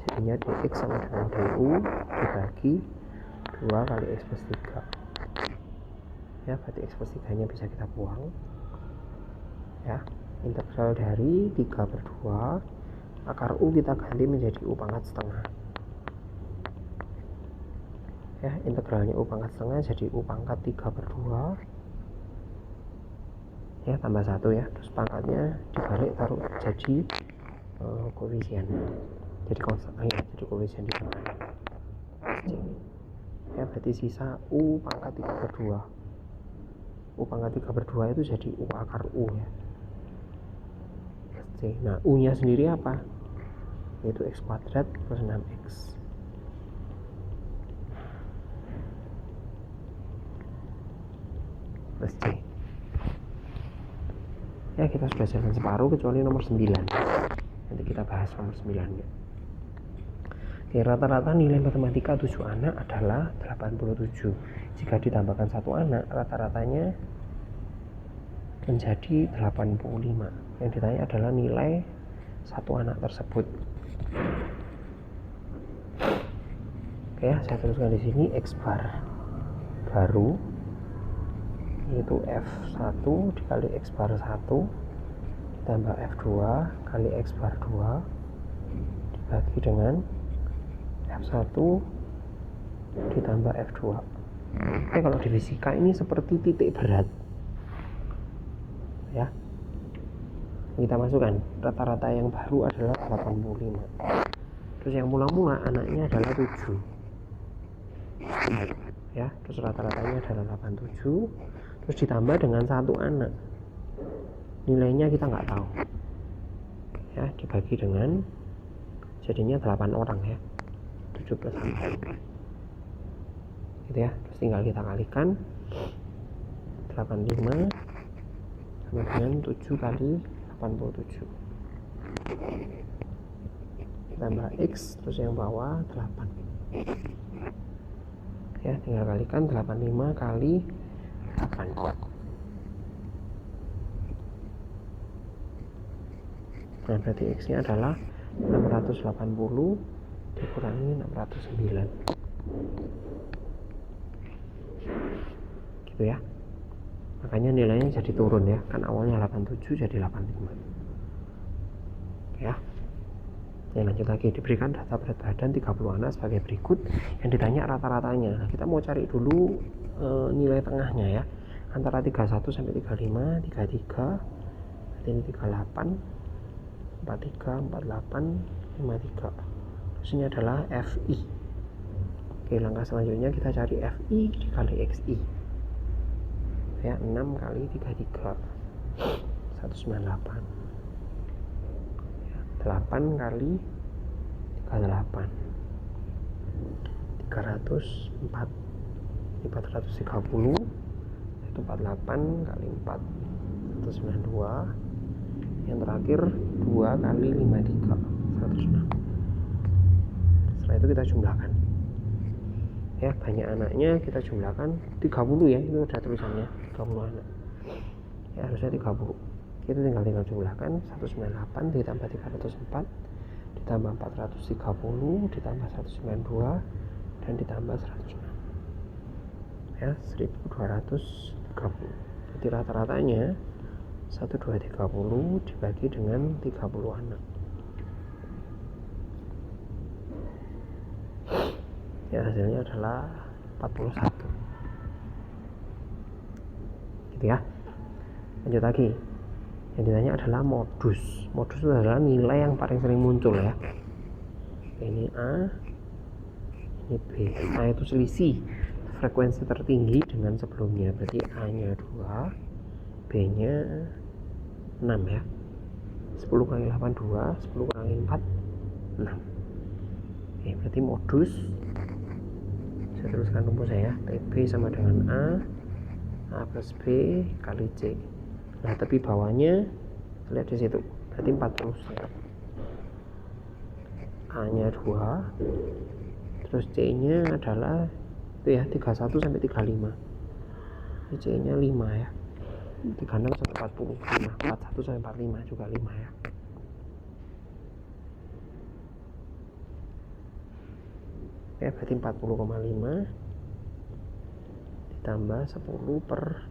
Jadinya dx sama dengan du dibagi 2 kali x plus 3 ya. Berarti x plus 3 nya bisa kita buang ya. Integral dari 3 per 2 akar u kita ganti menjadi u pangkat setengah ya. Integralnya u pangkat setengah jadi u pangkat 3 per 2 ya, tambah 1 ya. Terus pangkatnya dibalik taruh jadi koefisien, jadi konstan ya, jadi koefisien di tengah ya. Berarti sisa u pangkat 3 per 2. U pangkat 3 per 2 itu jadi u akar u ya. Nah u nya sendiri apa? Yaitu x kuadrat plus 6x. Plus C ya. Kita sudah selesai separuh kecuali nomor 9. Nanti kita bahas nomor 9 ya. Oke, rata-rata nilai matematika 7 anak adalah 87. Jika ditambahkan 1 anak, rata-ratanya menjadi 85. Yang ditanya adalah nilai 1 anak tersebut. Oke ya, saya teruskan di sini. X bar baru yaitu F1 dikali X bar 1 ditambah F2 kali X bar 2 dibagi dengan F1 ditambah F2. Oke, kalau di fisika ini seperti titik berat ya. Kita masukkan rata-rata yang baru adalah 85. Terus yang mula-mula anaknya adalah 7 ya. Terus rata-ratanya adalah 87. Terus ditambah dengan 1 anak, nilainya kita nggak tahu ya, dibagi dengan jadinya 8 orang ya, 7 plus 4 gitu ya. Terus tinggal kita kalikan 85 sama dengan 7 kali 87 tambah X, terus yang bawah 8 ya, tinggal kalikan 85 kali 8. Nah berarti X nya adalah 680 dikurangi 609 gitu ya. Makanya nilainya jadi turun ya, kan awalnya 87 jadi 85 ya. Lanjut lagi, diberikan data berat badan 30 anak sebagai berikut, yang ditanya rata-ratanya. Nah, kita mau cari dulu nilai tengahnya ya, antara 31 sampai 35, 33, berarti ini 38, 43, 48, 53. Terus ini adalah FI. Oke, langkah selanjutnya kita cari FI dikali XI ya, 6 kali 33 198 ya, 8 kali 38 304 430 itu 48 kali 4 192, yang terakhir 2 kali 53 106. Setelah itu kita jumlahkan ya, banyak anaknya kita jumlahkan 30 ya, itu ada tulisannya 30 anak ya, harusnya 30. Itu tinggal jumlahkan 198 ditambah 304 ditambah 430 ditambah 192 dan ditambah 106 ya, 1230. Jadi rata-ratanya 1230 dibagi dengan 30 anak ya, hasilnya adalah 41 gitu ya. Lanjut lagi, yang ditanya adalah modus. Modus itu adalah nilai yang paling sering muncul ya. Ini A, ini B. A itu selisih frekuensi tertinggi dengan sebelumnya, berarti A nya 2, B nya 6 ya. 10 kali 8 2, 10 kali 4 6. Oke, berarti modus, saya teruskan rumus saya, TB sama dengan A plus B kali C. Nah tapi bawahnya lihat di situ, berarti 40. A nya 2, terus C nya adalah itu ya 31 sampai 35. Ini C nya 5 ya, 36 sampai 40, 41 sampai 45 juga 5 ya. Ya berarti 40,5 ditambah 10 per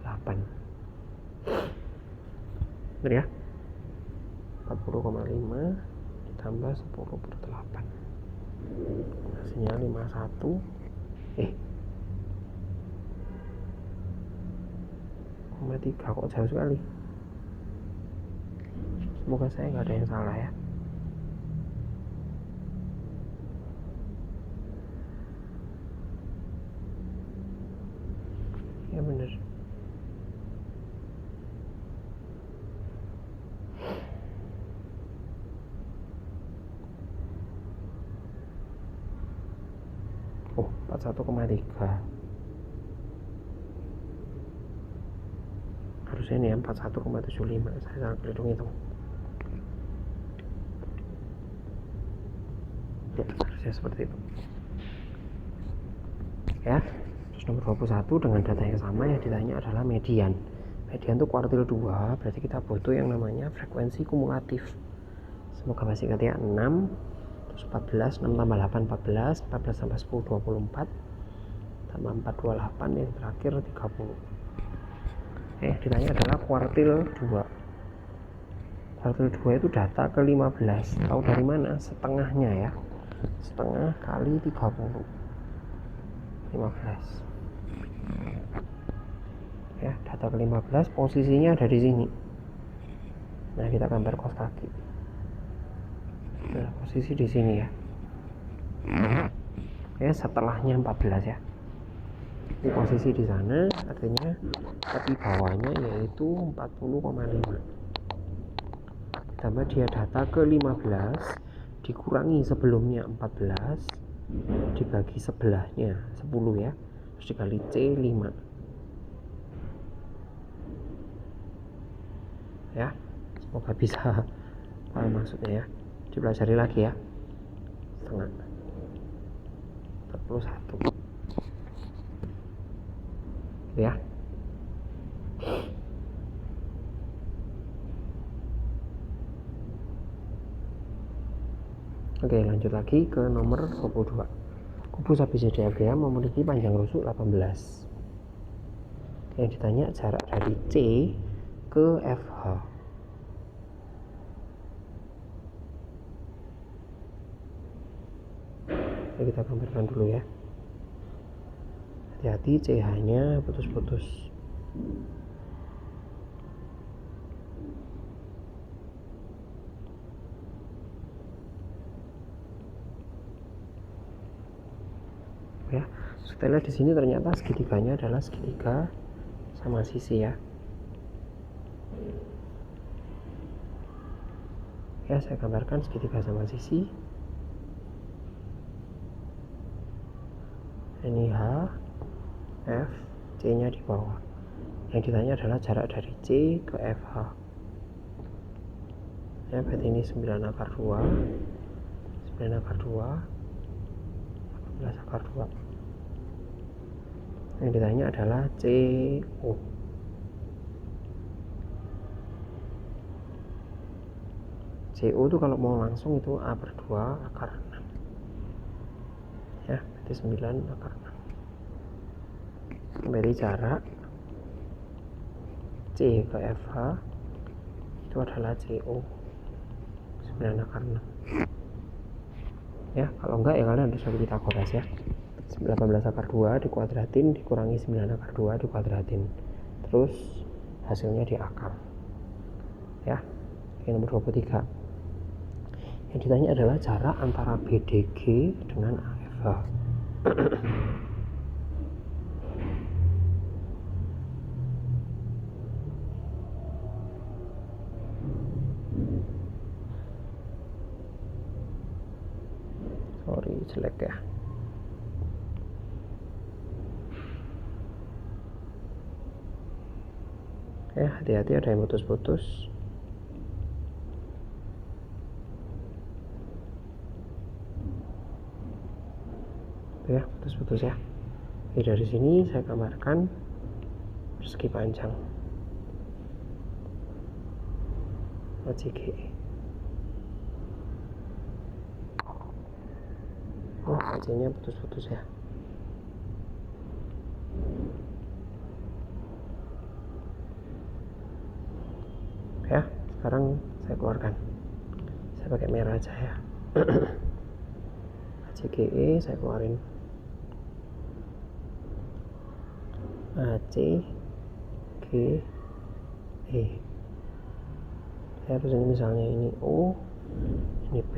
8 benar ya, 40,5 ditambah 10 per 8 hasilnya 51 3 kok jauh sekali. Semoga saya nggak ada yang salah ya. Ya bener. Oh, 41,3. Harusnya ini ya 41,75. Saya salah hitung. Ya, harusnya seperti itu. Ya. Nomor 21 dengan data yang sama, yang ditanya adalah median. Median itu kuartil 2, berarti kita butuh yang namanya frekuensi kumulatif. Semoga masih ingat ya, 6 terus 14, 6 tambah 8 14, 14 tambah 10 24, tambah 4 28, yang terakhir 30. Ditanya adalah kuartil 2. Kuartil 2 itu data ke 15. Tahu dari mana? Setengahnya ya. Setengah kali 30. 15. Ya, data ke-15 posisinya ada di sini. Nah, kita gambar kos kaki. Nah, posisi di sini ya. Ya, setelahnya 14 ya. Ini posisi di sana, artinya tepi bawahnya yaitu 40,5. Tambah dia data ke-15 dikurangi sebelumnya 14 dibagi sebelahnya 10 ya, terus dikali C 5 ya. Semoga bisa paham maksudnya ya, dipelajari lagi ya. Setengah 41 ya. Oke, lanjut lagi ke nomor 22. Kubus ABCDFGA memiliki panjang rusuk 18. Yang ditanya jarak dari C ke FH. Oke, kita gambarkan dulu ya. Hati-hati, CH nya putus-putus. Ya, kita lihat di sini ternyata segitiganya adalah segitiga sama sisi ya. Ya, saya gambarkan segitiga sama sisi. Ini H, F, C nya di bawah. Yang ditanya adalah jarak dari C ke FH. Ya, berarti ini 9 akar 2, 9 akar 2, 18 akar 2. Yang ditanya adalah CO. CO itu kalau mau langsung itu A per 2 akar 6 ya, berarti 9 akar 6. Kembali jarak C ke FH itu adalah CO 9 akar 6 ya. Kalau enggak ya kalian harus cari Pitagoras ya. 18 akar 2 dikuadratin dikurangi 9 akar 2 dikuadratin, terus hasilnya diakar ya. Oke, nomor 23. Yang ditanya adalah jarak antara BDG dengan AFH. Sorry, jelek ya. Ya, hati-hati ada yang putus-putus. Ya, putus-putus ya. Oke, dari sini saya gambarkan persegi panjang ACGE. Oh, AC-nya putus-putus ya. Ya, sekarang saya keluarkan. Saya pakai merah aja ya. ACGE saya keluarin. ACGE. Saya harus ini misalnya ini O, ini P.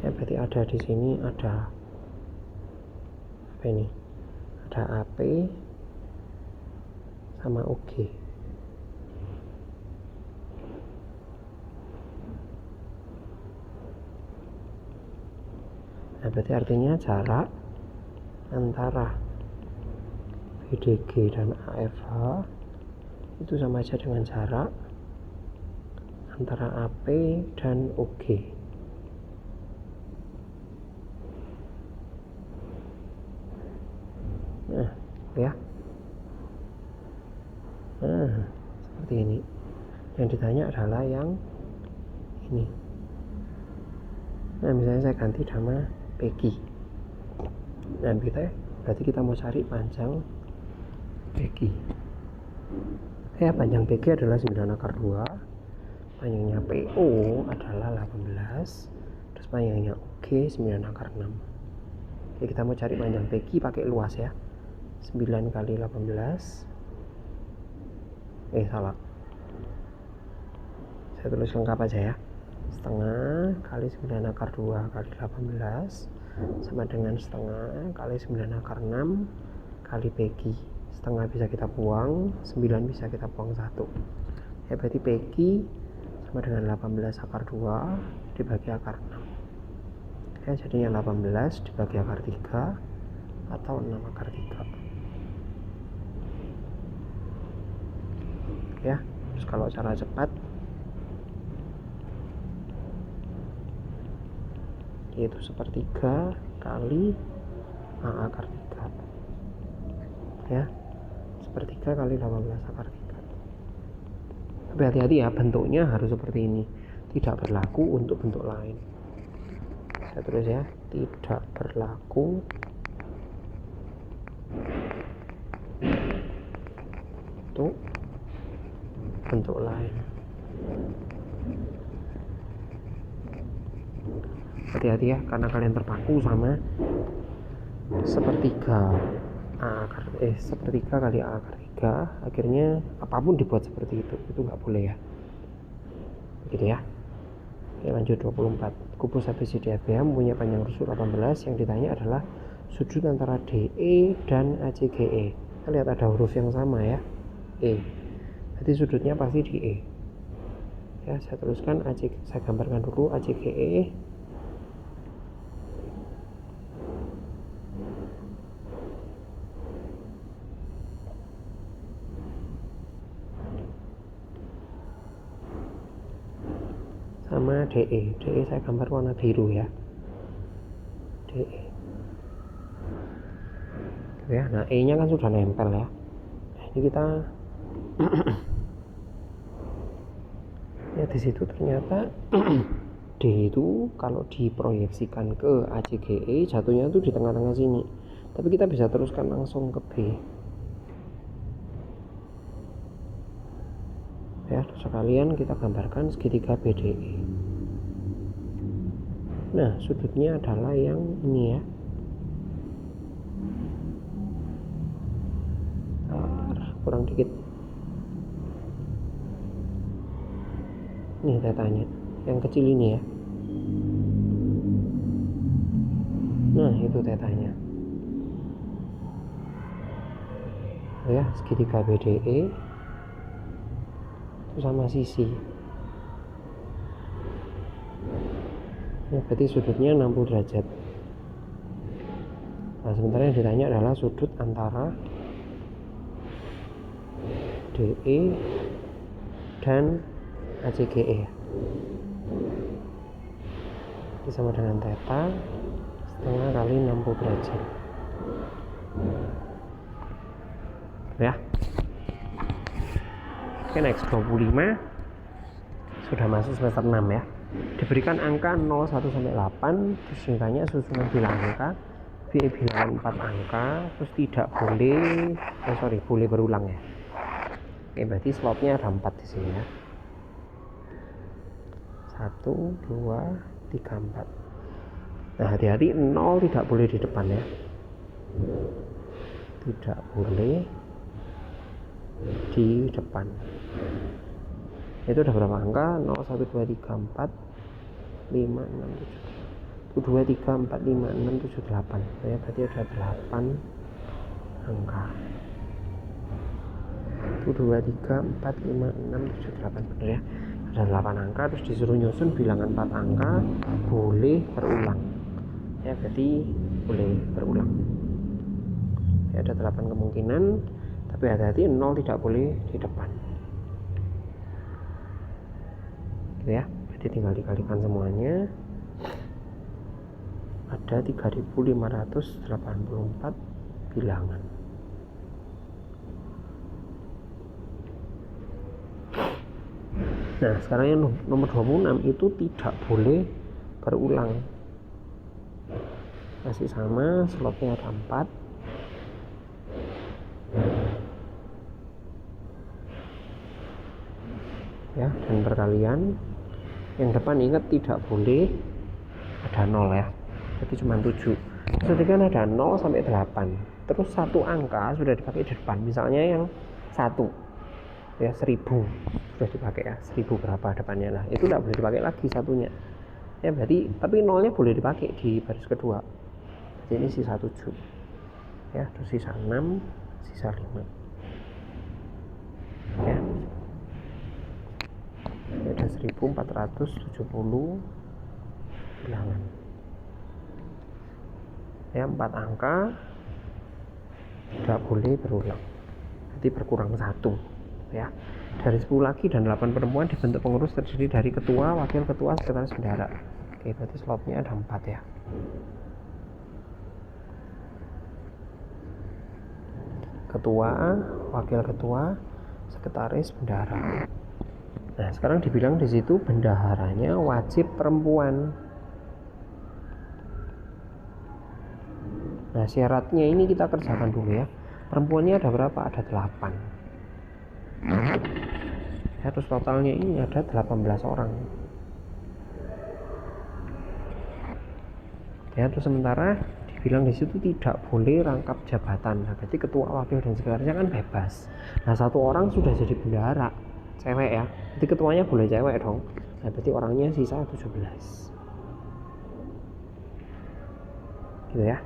Ya, berarti ada di sini ada apa ini? Ada AP sama OG. Nah, berarti artinya jarak antara BDG dan AFH itu sama aja dengan jarak antara AP dan OG. Nah, ya. Nah, seperti ini. Yang ditanya adalah yang ini. Nah, misalnya saya ganti nama Peggy. Nah, berarti kita mau cari panjang Peggy. Ya, panjang Peggy adalah 9 akar 2. Panjangnya PO adalah 18. Terus panjangnya OG 9 akar 6. Oke, kita mau cari panjang Peggy pakai luas ya. 9 kali 18. Salah. Saya tulis lengkap aja ya. Setengah kali 9 akar 2 kali 18 sama dengan setengah kali 9 akar 6 kali Peggy. Setengah bisa kita buang, 9 bisa kita buang 1. Ya, berarti Peggy sama dengan 18 akar 2 dibagi akar 6. Ya, jadinya 18 dibagi akar 3 atau 6 akar 3. Ya, terus kalau cara cepat yaitu 1/3 kali A akar 3. Ya, 1/3 kali 18 akar 3. Tapi hati-hati ya, bentuknya harus seperti ini, tidak berlaku untuk bentuk lain. Saya tulis ya, tidak berlaku untuk bentuk lain. Hati-hati ya, karena kalian terpaku sama 1/3 kali A akar 3, akhirnya apapun dibuat seperti itu nggak boleh ya, begitu ya. Oke, lanjut 24. Kubus ABCD FBH mempunyai panjang rusuk 18. Yang ditanya adalah sudut antara DE dan ACGE. Kita lihat ada huruf yang sama ya, E, berarti sudutnya pasti di E ya. Saya tuliskan saya gambarkan dulu ACGE. Sama DE saya gambar warna biru ya, DE ya. Nah, E nya kan sudah nempel ya. Nah, ini kita ya, di situ ternyata D itu kalau diproyeksikan ke ACGE jatuhnya itu di tengah-tengah sini, tapi kita bisa teruskan langsung ke B ya. Sekalian kita gambarkan segitiga BDE. Nah, sudutnya adalah yang ini ya, kurang dikit nih tetanya, yang kecil ini ya. Nah, itu tetanya ya, segitiga BDE itu sama sisi. Nah, berarti sudutnya 60 derajat. Nah, sementara yang ditanya adalah sudut antara DE dan ACGE. Ini sama dengan theta setengah kali 60 derajat ya. Oke, next 25 sudah masuk semester 6 ya. Diberikan angka 0, 1 sampai 8, terus ditanya susunan bilangan angka, bilangan 4 angka, terus tidak boleh boleh berulang ya. Oke, berarti slotnya ada 4 di sini ya. 1, 2, 3, 4. Nah, hati-hati 0 tidak boleh di depan ya. Tidak boleh di depan. Itu udah berapa angka? 0, 1, 2, 3, 4, 5, 6, 7. 1, 2, 3, 4, 5, 6, 7, 8 ya, berarti ada 8 angka. 1, 2, 3, 4, 5, 6, 7, 8, benar ya. Ada 8 angka, terus disuruh nyusun bilangan 4 angka boleh berulang ya, berarti boleh berulang ya. Ada 8 kemungkinan, tapi hati-hati 0 tidak boleh di depan gitu ya. Berarti tinggal dikalikan semuanya, ada 3584 bilangan. Nah, sekarang yang nomor 26 itu tidak boleh berulang, masih sama, slotnya ada 4 ya, dan perkalian. Yang depan ingat tidak boleh ada 0 ya, jadi cuma 7. Ketika ada 0 sampai 8, terus satu angka sudah dipakai di depan, misalnya yang 1 ya, 1000 sudah dipakai ya, 1000 berapa depannya, lah itu tidak boleh dipakai lagi satunya ya. Berarti tapi 0-nya boleh dipakai di baris kedua. Jadi ini sisa 7 ya, terus sisa 6, sisa 5 ya. Ada 15.470 bilangan ya, 4 angka tidak boleh berulang, jadi berkurang 1 ya. Dari 10 laki dan 8 perempuan dibentuk pengurus terdiri dari ketua, wakil ketua, sekretaris bendahara. Oke, berarti slotnya ada 4 ya. Ketua, wakil ketua, sekretaris bendahara. Nah, sekarang dibilang di situ bendaharanya wajib perempuan. Nah, syaratnya ini kita kerjakan dulu ya. Perempuannya ada berapa? Ada 8. Ya, terus totalnya ini ada 18 orang. Ya, terus sementara dibilang di situ tidak boleh rangkap jabatan. Nah, berarti ketua, wakil, dan sekretarisnya kan bebas. Nah, 1 orang sudah jadi bendahara, cewek ya. Jadi ketuanya boleh cewek dong. Nah, berarti orangnya sisa 17. Gitu ya.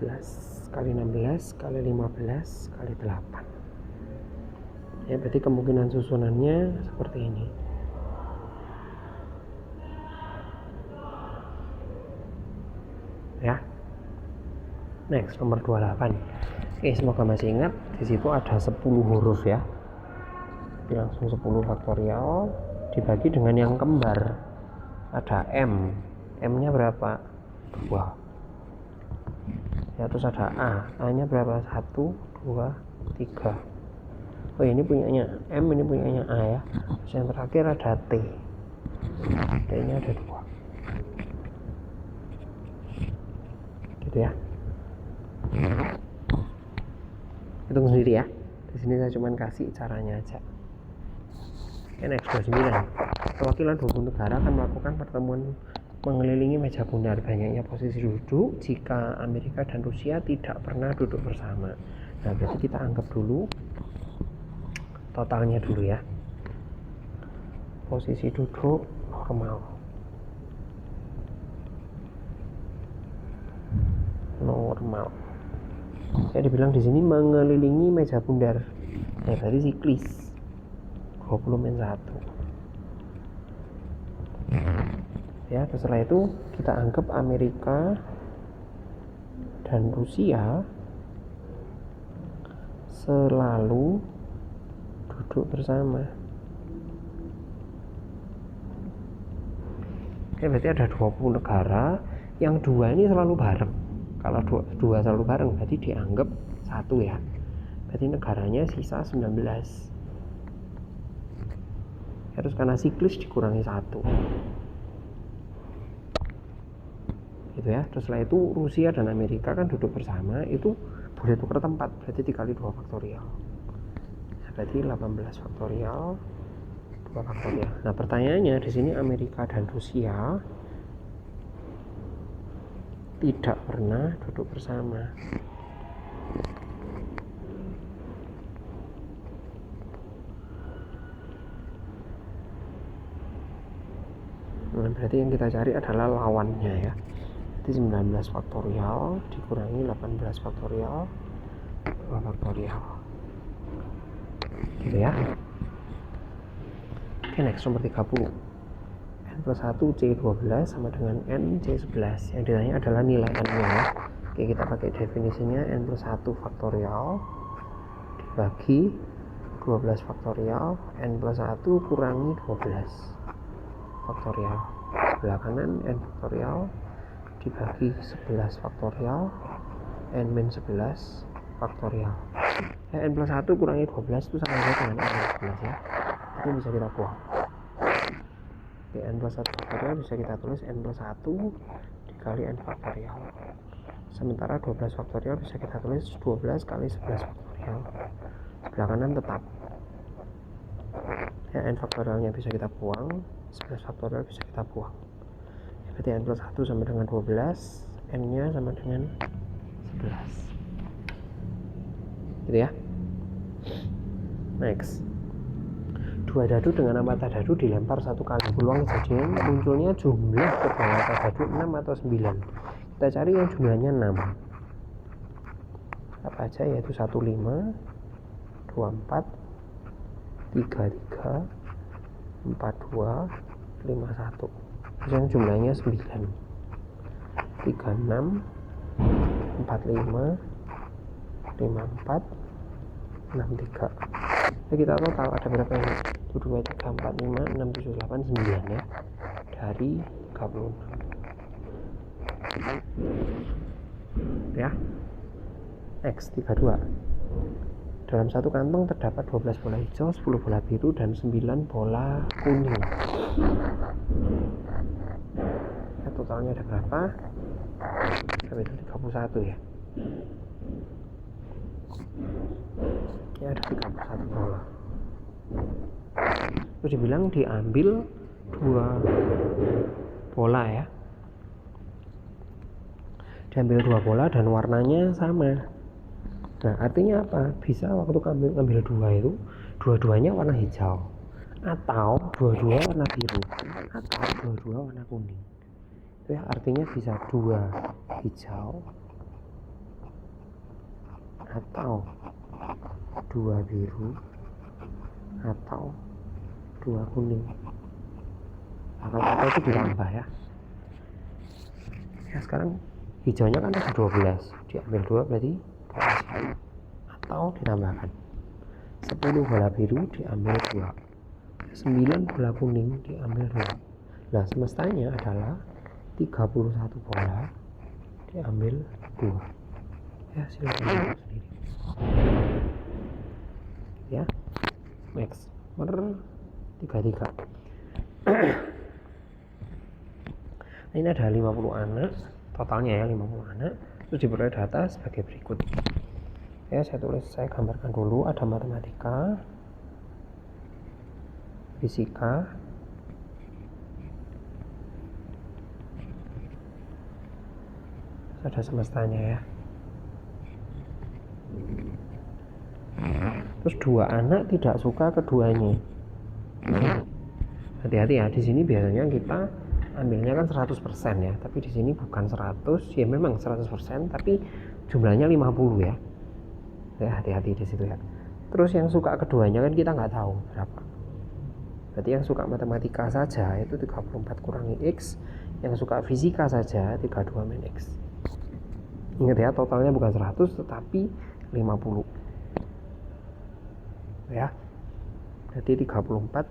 17 kali 16 kali 15 kali 8 ya, berarti kemungkinan susunannya seperti ini ya. Next, nomor 28. Oke, semoga masih ingat, di situ ada 10 huruf ya. Jadi langsung 10 faktorial dibagi dengan yang kembar. Ada M nya berapa? 2 ya, terus ada A nya berapa? 1, 2, 3. Oh, ini punyanya M, ini punyanya A ya. Terus yang terakhir ada T nya ada 2 gitu ya. Hitung sendiri ya, di sini saya cuma kasih caranya aja. Oke, next 29. Perwakilan 20 negara akan melakukan pertemuan mengelilingi meja bundar. Banyaknya posisi duduk jika Amerika dan Rusia tidak pernah duduk bersama. Nah, berarti kita anggap dulu totalnya dulu ya. Posisi duduk normal. Saya dibilang di sini mengelilingi meja bundar. Nah, berarti siklis 20-1. Ya, setelah itu kita anggap Amerika dan Rusia selalu duduk bersama. Ya, berarti ada 20 negara, yang 2 ini selalu bareng. Kalau 2 selalu bareng berarti dianggap 1 ya. Berarti negaranya sisa 19. Ya, terus karena siklis dikurangi 1. Gitu ya. Terus setelah itu Rusia dan Amerika kan duduk bersama, itu boleh tukar tempat, berarti dikali 2 faktorial. Nah, berarti 18 faktorial 2 faktorial. Nah, pertanyaannya di sini Amerika dan Rusia tidak pernah duduk bersama. Nah, berarti yang kita cari adalah lawannya ya. Jadi 19 faktorial dikurangi 18 faktorial 2 faktorial. Gitu ya. Oke, next nomor 30. N plus 1 C12 sama dengan N C11. Yang ditanya adalah nilai N-nya ya. Oke, kita pakai definisinya N plus 1 faktorial dibagi 12 faktorial. N plus 1 kurangi 12 faktorial. Sebelah kanan N faktorial dibagi 11 faktorial, N min 11 faktorial. Ya, N plus 1 kurangi 12 itu sama saja dengan N min 11 ya. Itu bisa kita buang. Oke, N plus 1 faktorial bisa kita tulis N plus 1 dikali N faktorial. Sementara 12 faktorial bisa kita tulis 12 kali 11 faktorial. Sebelah kanan tetap. Ya, N faktorialnya bisa kita buang, 11 faktorial bisa kita buang. Berarti N plus 1 sama dengan 12, N nya sama dengan 11 gitu ya. Next, 2 dadu dengan 4 dadu dilempar 1 kali. Peluang kejadian munculnya jumlah kedua dadu 6 atau 9. Kita cari yang jumlahnya 6. Apa aja, yaitu 15, 24, 33, 42, 51. Terus yang jumlahnya 9. 36, 45, 54, 63. Nah, kita total ada berapa ini? 1, 2, 3, 4, 5, 6, 7, 8, 9 ya, dari 36 ya. X32. Dalam satu kantong terdapat 12 bola hijau, 10 bola biru, dan 9 bola kuning. Nah, totalnya ada berapa? Sampai 31 ya. Ya, ada 31 bola. Terus dibilang diambil 2 bola ya. Diambil 2 bola dan warnanya sama. Nah, artinya apa? Bisa waktu ngambil 2 itu dua-duanya warna hijau, atau dua-dua warna biru, atau dua-dua warna kuning. Itu ya, artinya bisa 2 hijau atau 2 biru atau 2 kuning. Nah, kalau itu ditambah ya. Ya, sekarang hijaunya kan ada 12, diambil 2 berarti 12, atau ditambahkan 10 bola biru diambil 2, 9 bola kuning diambil 2. Nah, semestanya adalah 31 bola diambil 2. Ya, silakan lihat sendiri ya. Max per 33. Nah, ini ada 50 anak totalnya ya, 50 anak. Terus diperoleh data sebagai berikut ya. Saya gambarkan dulu. Ada matematika, fisika, ada semestanya ya. Terus 2 anak tidak suka keduanya. Hati-hati ya, di sini biasanya kita ambilnya kan 100% ya, tapi di sini bukan 100 ya, memang 100%, tapi jumlahnya 50 ya. Ya, hati-hati di situ ya. Terus yang suka keduanya kan kita nggak tahu berapa. Berarti yang suka matematika saja itu 34 kurangi X, yang suka fisika saja 32 min X. Ingat ya, totalnya bukan 100 tetapi 50 ya. Berarti 34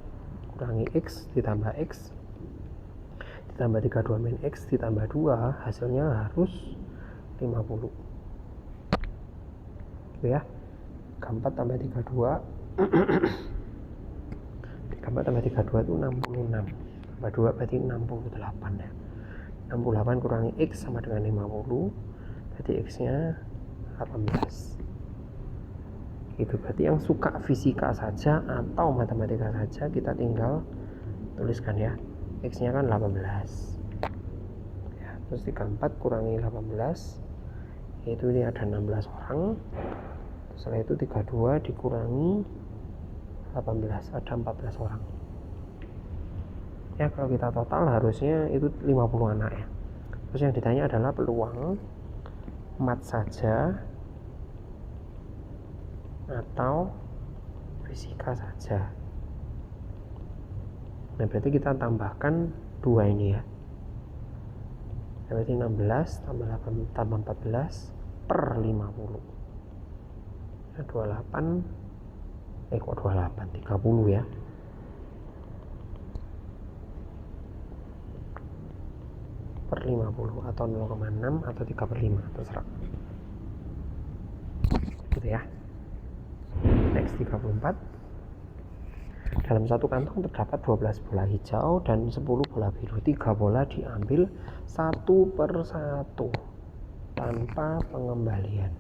kurangi X ditambah X ditambah 32 min X ditambah 2, hasilnya harus 50 gitu ya. 34 tambah 32 34 tambah 32 itu 66, tambah 2 berarti 68 ya. 68 kurangi X sama dengan 50, berarti X nya 18 gitu. Berarti yang suka fisika saja atau matematika saja kita tinggal tuliskan ya, X nya kan 18 ya. Terus 34 kurangi 18 yaitu ini ada 16 orang. Setelah itu 32 dikurangi 18 ada 14 orang ya. Kalau kita total harusnya itu 50 anak ya. Terus yang ditanya adalah peluang mat saja atau fisika saja. Nah, berarti kita tambahkan 2 ini ya. Berarti 16 tambah 8 tambah 14 per 50. Nah, 28 kok 28, 30 ya. Per 50 atau 0,6 atau 3/5 terserah. Gitu ya. Next 34. Dalam satu kantong terdapat 12 bola hijau dan 10 bola biru. 3 bola diambil satu per satu tanpa pengembalian.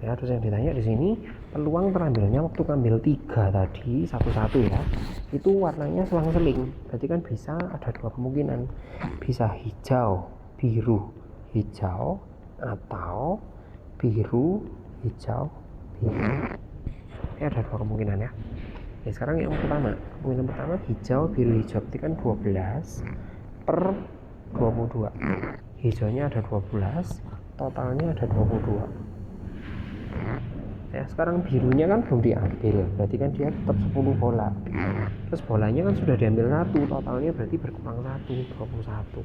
Ya, terus yang ditanya di sini peluang terambilnya waktu ngambil 3 tadi satu-satu ya, itu warnanya selang-seling. Berarti kan bisa ada 2 kemungkinan, bisa hijau biru hijau atau biru hijau biru. Ini ada 2 kemungkinan ya. Nah, sekarang yang pertama, kemungkinan pertama hijau biru hijau, berarti kan 12 per 22. Hijaunya ada 12, totalnya ada 22. Ya, sekarang birunya kan belum diambil, berarti kan dia tetap 10 bola. Terus bolanya kan sudah diambil 1, totalnya berarti berkurang 1, 21.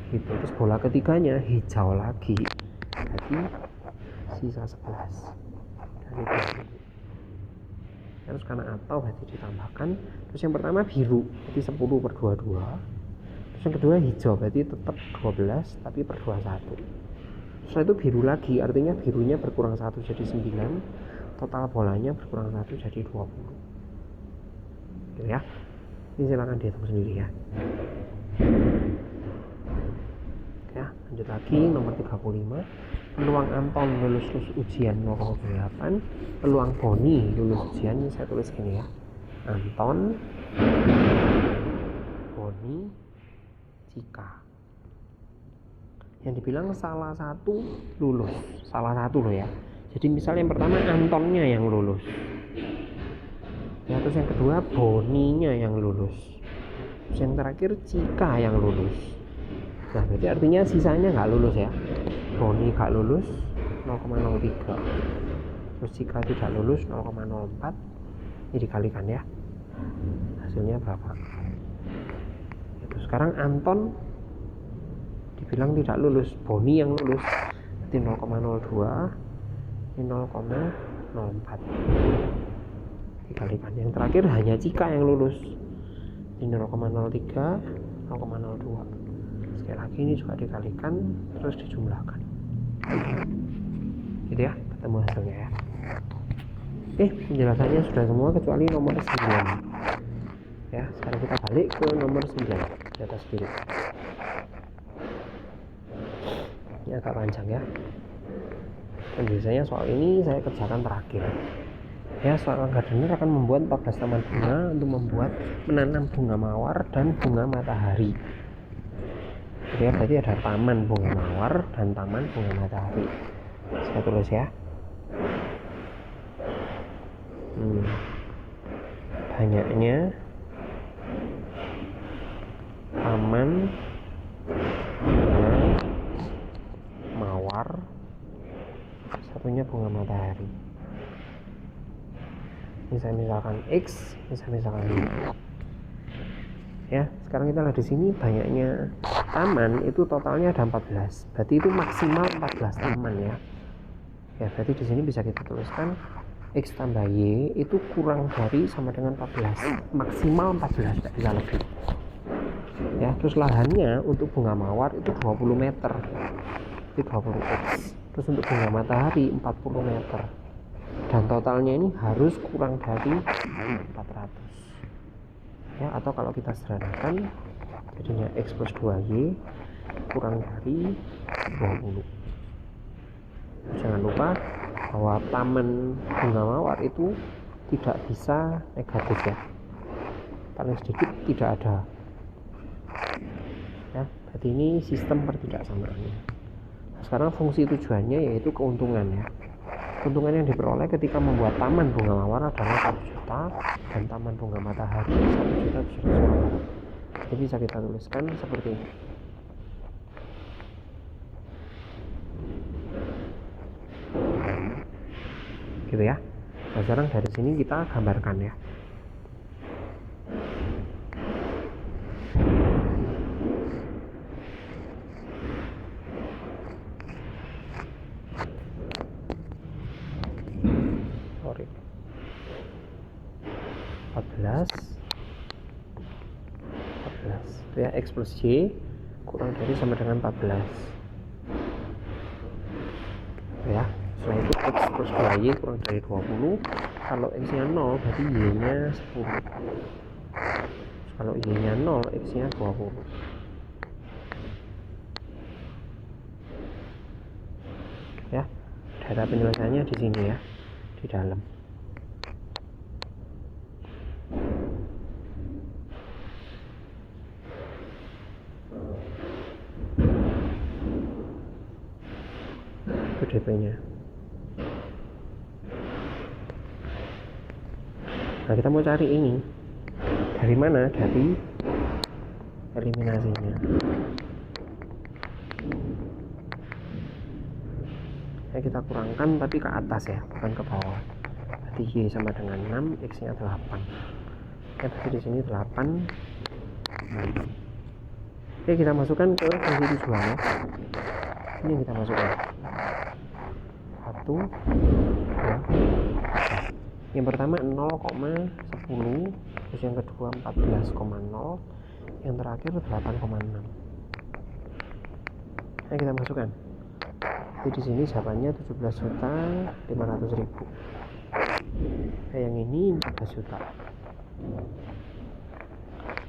Gitu. Terus bola ketiganya hijau lagi, berarti sisa 11 dari 20. Terus karena atau berarti ditambahkan. Terus yang pertama biru, berarti 10 per 22. Terus yang kedua hijau, berarti tetap 12 tapi per 21. Setelah itu biru lagi, artinya birunya berkurang 1 jadi 9, total bolanya berkurang 1 jadi 20. Gitu ya. Ini silakan dihitung sendiri ya. Ya, lanjut lagi nomor 35. Peluang Anton lulus ujian 0,8, peluang Boni lulus ujian, ini saya tulis gini ya. Anton, Boni, Cika. Yang dibilang salah satu lulus, salah satu loh ya. Jadi misalnya yang pertama Antonnya yang lulus, ya, terus yang kedua Boninya yang lulus, terus yang terakhir Cika yang lulus. Nah berarti artinya sisanya nggak lulus ya. Boni nggak lulus 0,03, terus Cika tidak lulus 0,04. Ini dikalikan ya, hasilnya berapa. Itu sekarang Anton dibilang tidak lulus, Boni yang lulus, berarti 0,02, ini 0,04 dikalikan. Yang terakhir hanya Cika yang lulus, ini 0,03, 0,02. Sekali lagi ini juga dikalikan terus dijumlahkan, gitu ya, ketemu hasilnya ya. Oke, penjelasannya sudah semua kecuali nomor 9 ya. Sekarang kita balik ke nomor 9 di atas kiri. Ini agak panjang ya, dan biasanya soal ini saya kerjakan terakhir ya. Seorang gardener akan membuat 14 taman bunga untuk menanam bunga mawar dan bunga matahari. Jadi berarti ada taman bunga mawar dan taman bunga matahari. Saya tulis ya. Banyaknya taman bunga mawar, satunya bunga matahari. Ini saya misalkan X, ini saya misalkan Y. Ya, sekarang kita lihat di sini banyaknya taman itu totalnya ada 14. Berarti itu maksimal 14 taman ya. Ya, berarti di sini bisa kita tuliskan X tambah Y itu kurang dari sama dengan 14. Maksimal 14, tidak bisa lebih. Ya, terus lahannya untuk bunga mawar itu 20 meter. Itu 20X. Terus untuk bunga matahari 40 meter. Dan totalnya ini harus kurang dari 400. Ya, atau kalau kita sederhanakan jadinya X plus 2Y kurang dari 20. Jangan lupa bahwa taman bunga mawar itu tidak bisa negatif ya, paling sedikit tidak ada ya. Berarti ini sistem pertidaksamaannya. Nah, sekarang fungsi tujuannya yaitu keuntungan ya. Keuntungan yang diperoleh ketika membuat taman bunga mawar adalah 1 juta dan taman bunga matahari 1 juta suara. Jadi bisa kita tuliskan seperti ini. Gitu ya. Nah sekarang dari sini kita gambarkan ya. Sorry. 14 itu ya, X plus Y kurang dari sama dengan 14 ya. Setelah itu X plus 2Y kurang dari 20. Kalau X nya 0 berarti Y nya 10. Kalau Y nya 0 X nya 20 ya. Data penjelasannya di sini ya, di dalam. Itu DP nya. Nah kita mau cari ini dari mana? Dari eliminasinya. Nah, kita kurangkan tapi ke atas ya, bukan ke bawah. Berarti Y sama dengan 6, X nya 8. Ya, berarti di sini 8. Oke, kita masukkan ke fungsi tujuan ya. Ini yang kita masukkan 1, 2, 3. Yang pertama 0,10, terus yang kedua 14,0, yang terakhir 8,6. Nah, kita masukkan. Jadi di sini jawabannya 17.500.000. Nah, yang ini 14 juta.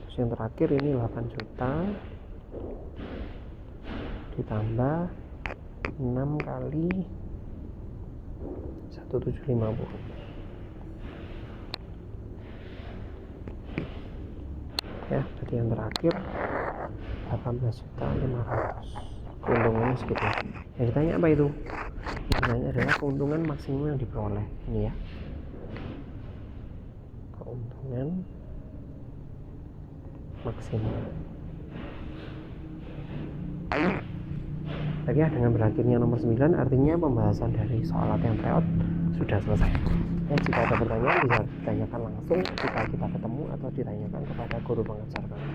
Terus yang terakhir ini 8 juta ditambah 6 kali 1750. Ya, berarti yang terakhir 18.500.000. Keuntungannya segitu. Yang ditanya apa itu? Yang ditanya adalah keuntungan maksimum yang diperoleh. Ini ya, keuntungan maksimum. Baik ya, dengan berakhirnya nomor 9 artinya pembahasan dari soal latihan tryout sudah selesai. Ya, jika ada pertanyaan bisa ditanyakan langsung jika kita ketemu atau ditanyakan kepada guru pengajar kami.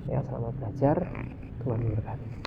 Ya, selamat belajar, Tuhan memberkati.